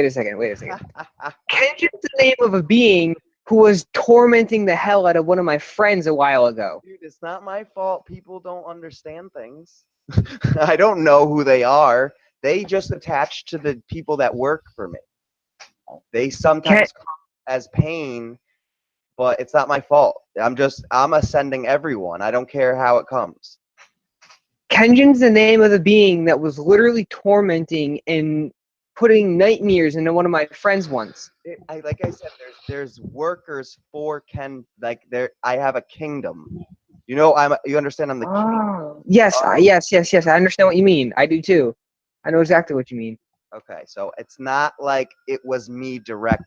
Kenjin's the name of a being who was tormenting the hell out of one of my friends a while ago. Dude, it's not my fault people don't understand things. I don't know who they are. They just attach to the people that work for me. They sometimes come as pain, but it's not my fault. I'm ascending everyone. I don't care how it comes. Kenjin's the name of the being that was literally tormenting and putting nightmares into one of my friends once. Like I said, there's workers for Ken. Like I have a kingdom. You know, you understand? I'm the king. Oh, yes, yes. I understand what you mean. I do too. I know exactly what you mean. Okay, so it's not like it was me directly.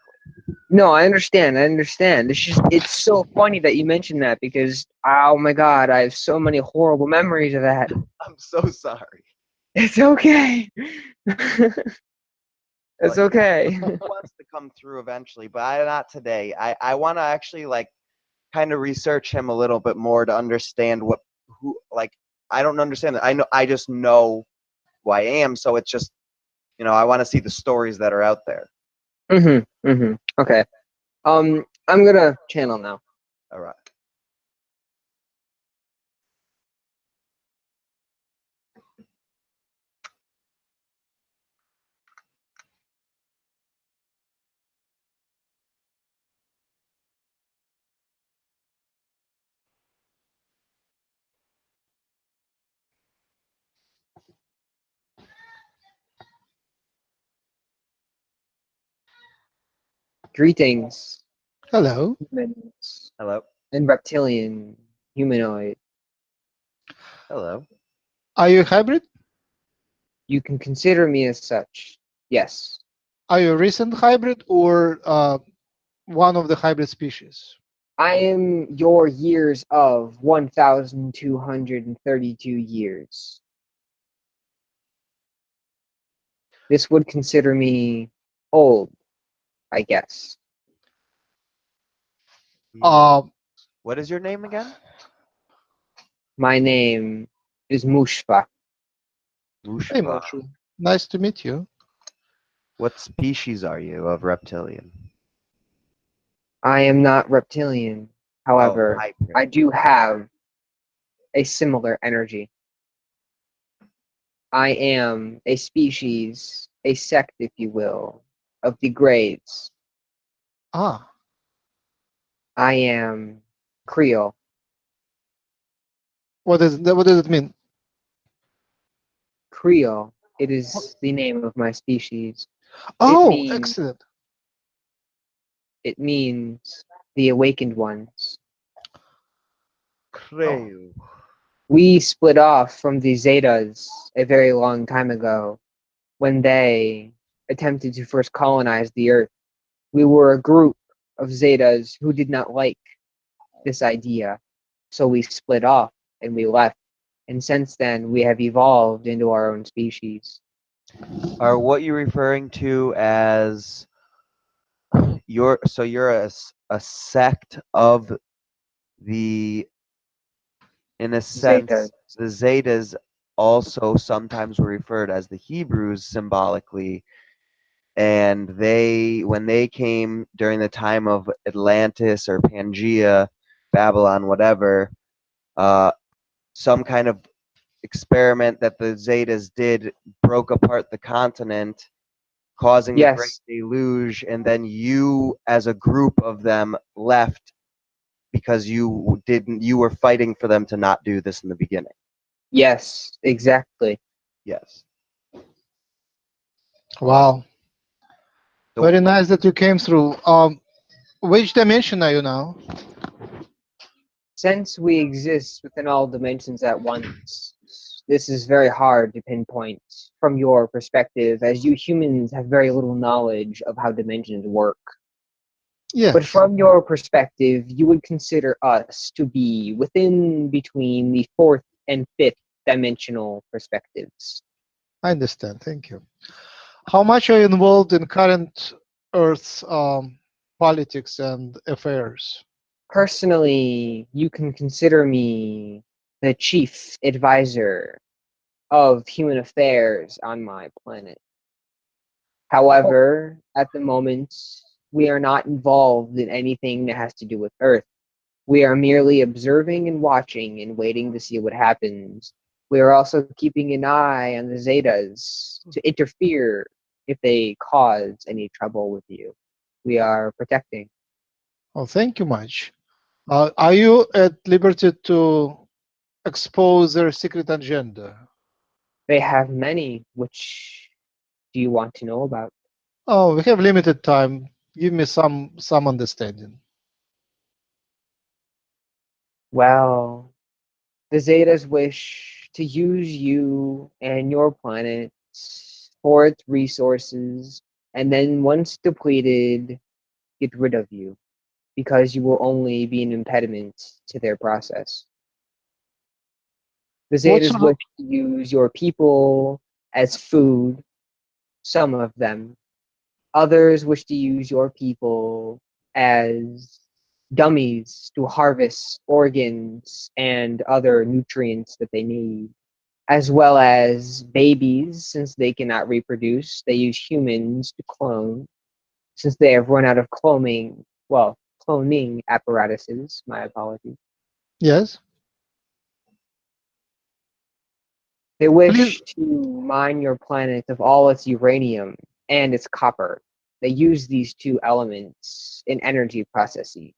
No, I understand. It's so funny that you mentioned that because, oh my God, I have so many horrible memories of that. I'm so sorry. It's okay. It's okay. He wants to come through eventually, but not today. I want to actually kind of research him a little bit more to understand I don't understand that. I just know who I am, so it's just I want to see the stories that are out there. Okay. I'm gonna channel now. All right. Greetings, Hello. humans Hello. and reptilian humanoid. Hello. Are you a hybrid? You can consider me as such. Yes. Are you a recent hybrid or one of the hybrid species? I am your years of 1,232 years. This would consider me old, I guess. What is your name again? My name is Mushfa. Hey, Mushfa. Moshu. Nice to meet you. What species are you of reptilian? I am not reptilian. However, hybrid. I do have a similar energy. I am a species, a sect, if you will, of the grades. Ah, I am Cryo. what does it mean? Cryo. It is the name of my species. Oh, excellent. It means the awakened ones. Cryo. We split off from the Zetas a very long time ago when they attempted to first colonize the Earth. We were a group of Zetas who did not like this idea, so we split off and we left. And since then, we have evolved into our own species. Are what you're referring to as you're a sect of the, in a sense, Zetas. the Zetas also sometimes were referred as the Hebrews symbolically, and when they came during the time of Atlantis or Pangea, Babylon, whatever, some kind of experiment that the Zetas did broke apart the continent, causing the Great Yes, Deluge, and then you, as a group of them, left because you were fighting for them to not do this in the beginning. yes, exactly. Yes. Wow. So- Very nice that you came through. Which dimension are you now? Since we exist within all dimensions at once, this is very hard to pinpoint from your perspective, as you humans have very little knowledge of how dimensions work. Yes. But from your perspective, you would consider us to be within between the fourth and fifth dimensional perspectives. I understand. Thank you. How much are you involved in current Earth's politics and affairs? Personally, you can consider me the chief advisor of human affairs on my planet. However, at the moment, we are not involved in anything that has to do with Earth. We are merely observing and watching and waiting to see what happens. We are also keeping an eye on the Zetas to interfere if they cause any trouble with you. We are protecting. Oh, thank you much. Are you at liberty to expose their secret agenda? They have many. Which do you want to know about? Oh, we have limited time. Give me some understanding. Well, the Zetas wish to use you and your planet for its resources, and then once depleted, get rid of you, because you will only be an impediment to their process. The What Zetas sort wish to use your people as food, some of them. Others wish to use your people as dummies to harvest organs and other nutrients that they need, as well as babies, since they cannot reproduce. They use humans to clone, since they have run out of cloning apparatuses. My apologies. Yes. They Please. wish to mine your planet of all its uranium and its copper. They use these two elements in energy processes.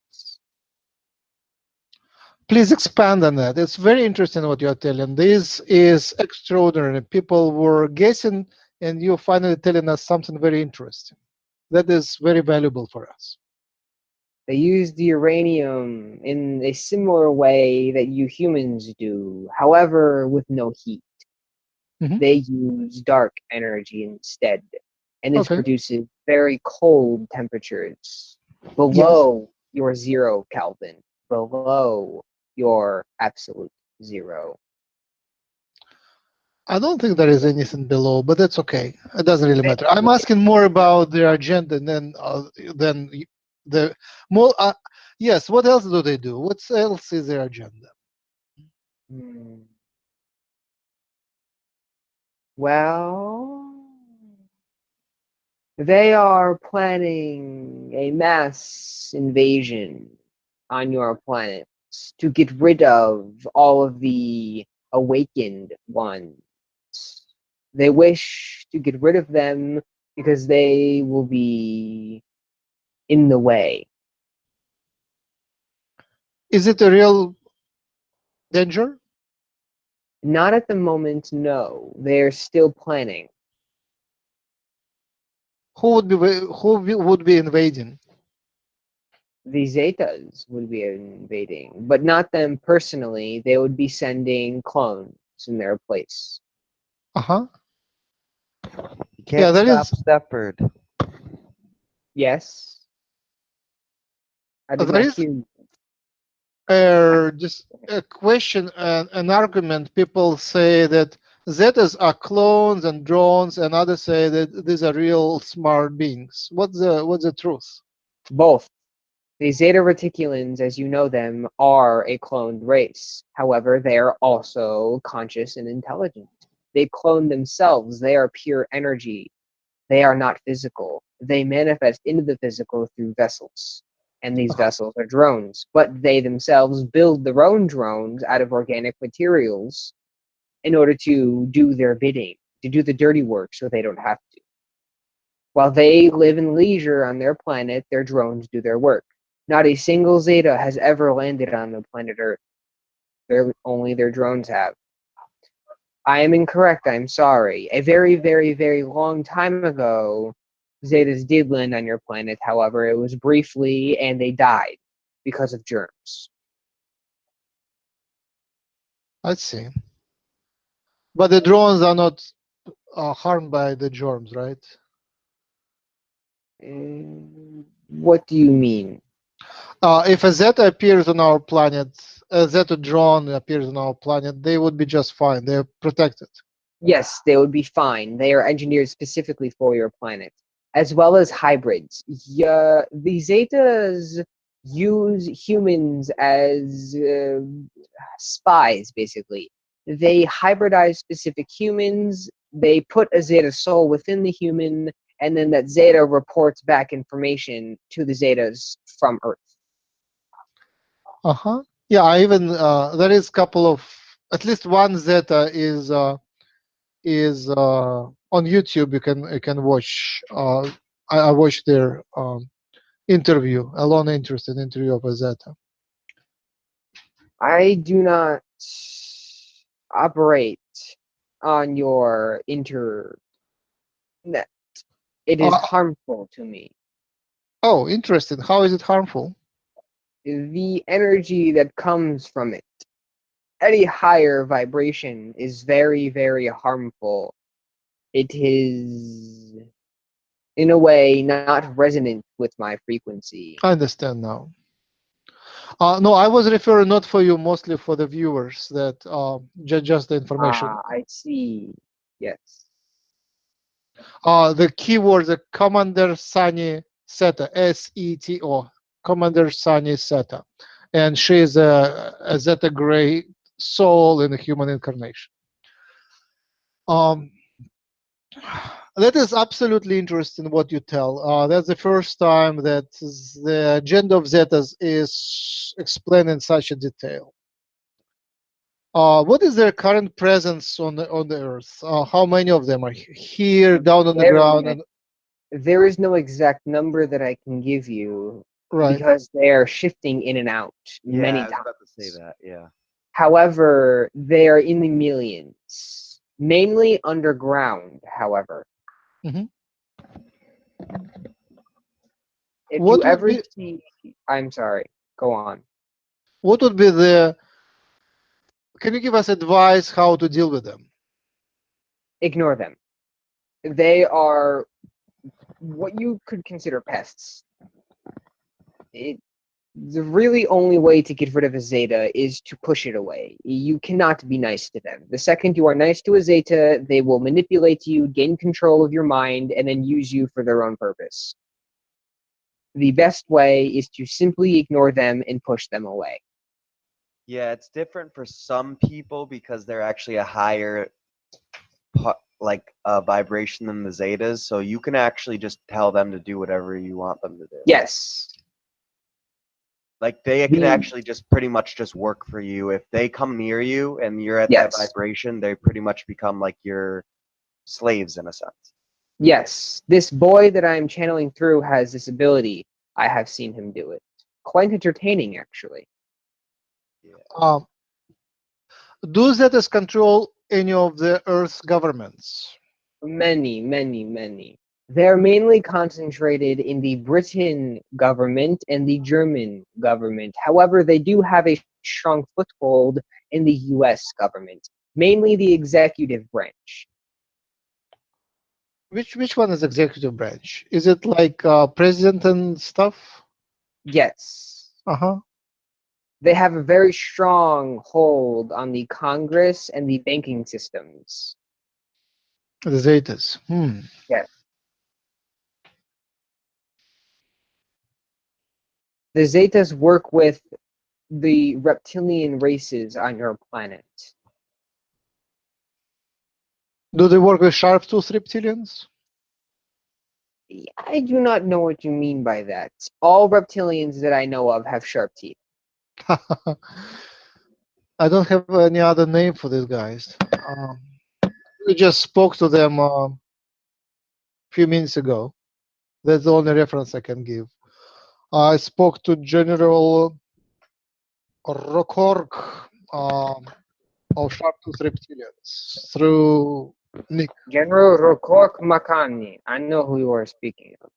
Please expand on that. It's very interesting what you're telling. This is extraordinary. People were guessing, and you're finally telling us something very interesting. That is very valuable for us. They use the uranium in a similar way that you humans do, however, with no heat. Mhm. They use dark energy instead, and this Okay. produces very cold temperatures Yes. below your 0 Kelvin, below your absolute 0. I don't think there is anything below, but that's okay. It doesn't really They matter. I'm asking more about their agenda, and then the more. Yes. What else do they do? What else is their agenda? Hmm. Well, they are planning a mass invasion on your planet to get rid of all of the awakened ones. They wish to get rid of them because they will be in the way. Is it a real danger? Not at the moment, no. They're still planning. Would be invading? The Zetas would be invading, but not them personally. They would be sending clones in their place. Uh-huh. You Yeah, can't that stop is. Shepherd. Yes? I did There not is hear you. just a question, an argument. People say that Zetas are clones and drones, and others say that these are real smart beings. What's the truth? Both. The Zeta Reticulations, as you know them, are a cloned race. However, they are also conscious and intelligent. They clone themselves. They are pure energy. They are not physical. They manifest into the physical through vessels. And these vessels are drones. But they themselves build their own drones out of organic materials in order to do their bidding, to do the dirty work so they don't have to. While they live in leisure on their planet, their drones do their work. Not a single Zeta has ever landed on the planet Earth. Only their drones have. I am incorrect, I'm sorry. A very, very, very long time ago, Zetas did land on your planet. However, it was briefly, and they died because of germs. I see. But the drones are not harmed by the germs, right? What do you mean? If a Zeta appears on our planet, a Zeta drone appears on our planet, they would be just fine. They're protected. Yes, they would be fine. They are engineered specifically for your planet, as well as hybrids. Yeah, the Zetas use humans as spies, basically. They hybridize specific humans, they put a Zeta soul within the human, and then that Zeta reports back information to the Zetas from Earth. Uh-huh. Yeah, I even there is couple of, at least one Zeta is on YouTube. You can watch. I watched their interview, a long interesting interview of a Zeta. I do not operate on your internet. It is Uh, harmful to me. oh, interesting. How is it harmful? The energy that comes from it, any higher vibration, is very, very harmful. It is, in a way, not resonant with my frequency. I understand now. No, I was referring not for you, mostly for the viewers, that just the information. Ah, I see. Yes. The keyword, the Commander Sunny Seta, SETO, Commander Sunny Seta, and she is a Zeta Gray soul in a human incarnation. That is absolutely interesting what you tell. That's the first time that the agenda of Zetas is explained in such a detail. What is their current presence on the Earth? How many of them are here, down on the ground? And There is no exact number that I can give you right. because they are shifting in and out Yeah, many I was times. about to say that. Yeah. However, they are in the millions, mainly underground, however. Mhm. If What you would ever be see, I'm sorry, go on. what would be the? Can you give us advice how to deal with them? Ignore them. They are what you could consider pests. The really only way to get rid of a Zeta is to push it away. You cannot be nice to them. The second you are nice to a Zeta, they will manipulate you, gain control of your mind, and then use you for their own purpose. The best way is to simply ignore them and push them away. Yeah, it's different for some people because they're actually a higher vibration than the Zetas, so you can actually just tell them to do whatever you want them to do. Yes. Like they can actually just pretty much just work for you. If they come near you and you're at that vibration, they pretty much become like your slaves in a sense. Yes. This boy that I'm channeling through has this ability. I have seen him do it. Quite entertaining, actually. Yeah. Do Zetas control any of the Earth's governments? Many, many, many. They're mainly concentrated in the Britain government and the German government. However, they do have a strong foothold in the US government, mainly the executive branch. Which one is executive branch? Is it like president and stuff? Yes. Uh-huh. They have a very strong hold on the Congress and the banking systems. The Zetas. Yes. The Zetas work with the reptilian races on your planet. Do they work with sharp-tooth reptilians? I do not know what you mean by that. All reptilians that I know of have sharp teeth. I don't have any other name for these guys. We just spoke to them a few minutes ago. That's the only reference I can give. I spoke to General Orokor of Sharp-Tooth Reptilians through Nick. General Rokok Makani. I know who you are speaking of.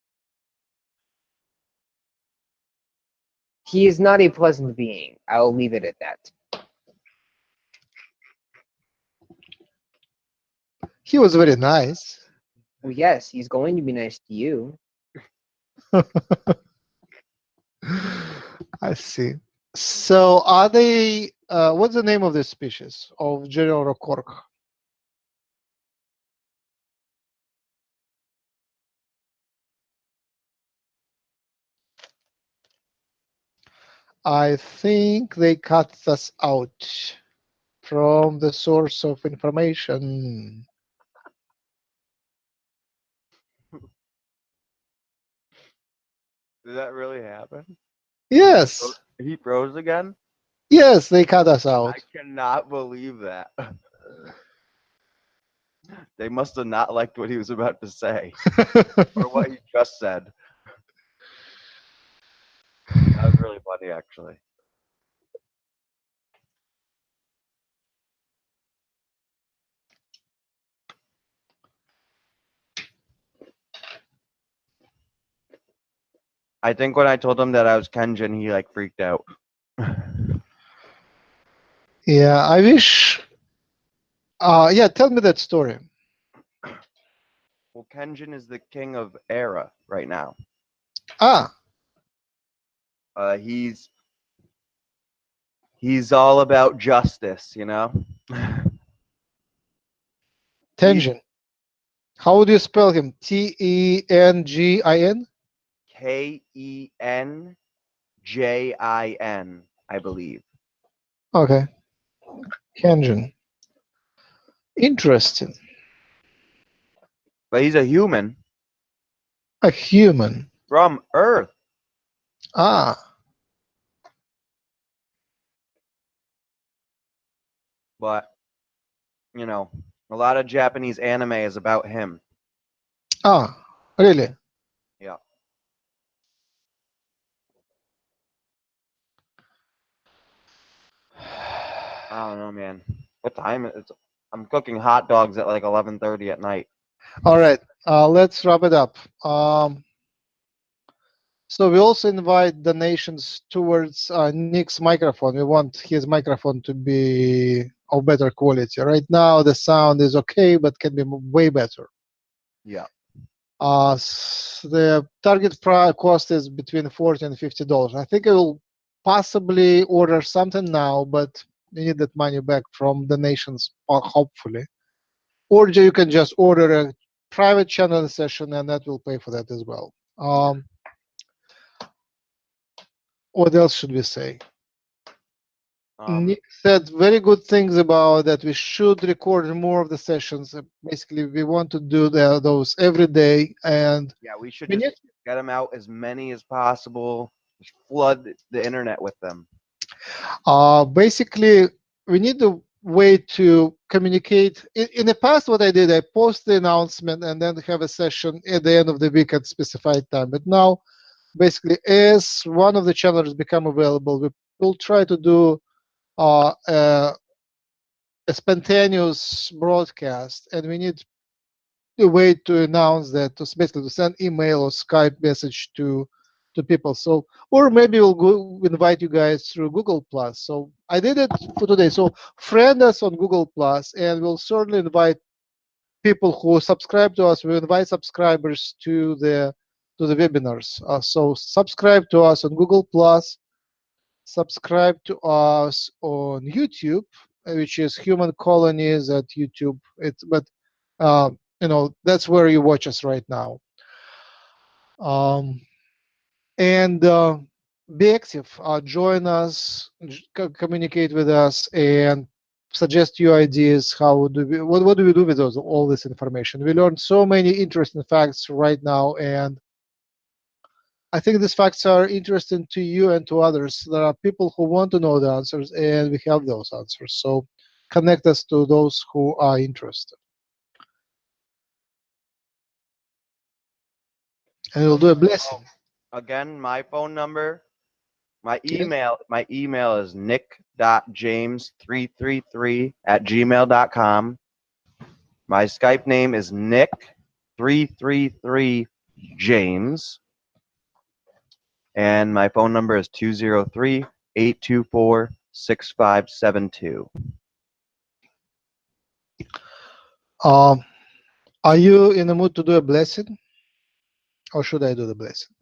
He is not a pleasant being. I will leave it at that. He was very nice. Well, yes, he's going to be nice to you. I see. So are they, what's the name of this species of General Rokork? I think they cut us out from the source of information. Did that really happen? Yes, He froze again? yes, they cut us out. I cannot believe that. They must have not liked what he was about to say or what he just said. That was really funny, actually. I think when I told him that I was Kenjin, he like freaked out. Yeah, I wish. Yeah, tell me that story. Well, Kenjin is the king of Era right now. Ah, He's all about justice, you know. Tenjin. How would you spell him? Tengin? Kenjin, I believe. Okay, Kenjin. Interesting. But he's a human A human. from Earth. Ah, But, you know, a lot of Japanese anime is about him. really? Yeah. I don't know, man. What time is it? I'm cooking hot dogs at like 11:30 at night. All right, let's wrap it up. So we also invite donations towards Nick's microphone. We want his microphone to be of better quality. Right now, the sound is okay, but can be way better. Yeah. The target cost is between $40 and $50. I think I will possibly order something now, but you need that money back from donations, hopefully. Or you can just order a private channel session, and that will pay for that as well. What else should we say? Nick said very good things about that we should record more of the sessions. Basically, we want to do those every day, and yeah, we should just get them out as many as possible. Just flood the internet with them. Basically, we need a way to communicate. In the past, what I did, I post the announcement and then have a session at the end of the week at specified time. But now, basically, as one of the channels become available, we will try to do a spontaneous broadcast, and we need a way to announce that, to basically to send email or Skype message to people. So, or maybe we'll go invite you guys through Google Plus. So I did it for today. So friend us on Google Plus, and we'll certainly invite people who subscribe to us. We invite subscribers to the webinars. So subscribe to us on Google Plus. Subscribe to us on YouTube, which is Human Colonies at YouTube. You know, that's where you watch us right now. And be active. Join us, communicate with us, and suggest your ideas. What do we do with all this information? We learned so many interesting facts right now, and I think these facts are interesting to you and to others. There are people who want to know the answers, and we have those answers. So connect us to those who are interested. And we'll do a blessing. Again, my phone number, my email is nick.james333@gmail.com. My Skype name is nick333james. And my phone number is 203-824-6572. Are you in the mood to do a blessing? Or should I do the blessing?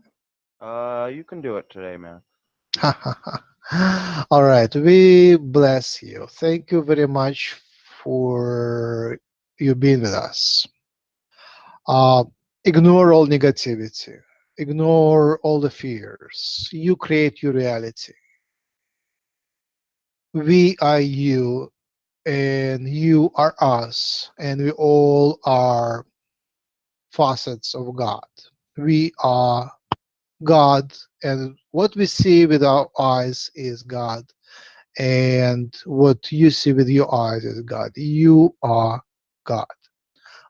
You can do it today, man. All right, we bless you. Thank you very much for you being with us. Ignore all negativity. Ignore all the fears. You create your reality. We are you, and you are us, and we all are facets of God. We are God, and what we see with our eyes is God, and what you see with your eyes is God. You are God.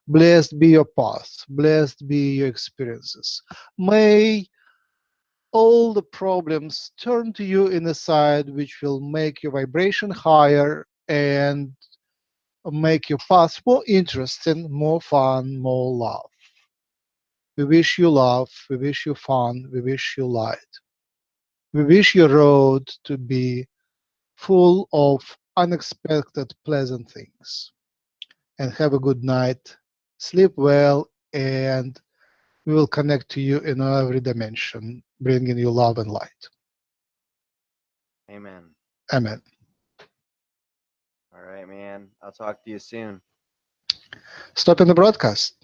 Blessed be your path, blessed be your experiences. May all the problems turn to you in a side which will make your vibration higher and make your path more interesting, more fun, more love. We wish you love, we wish you fun, we wish you light. We wish your road to be full of unexpected pleasant things. And have a good night. Sleep well, and we will connect to you in every dimension, bringing you love and light. Amen. Amen. All right, man. I'll talk to you soon. Stopping the broadcast.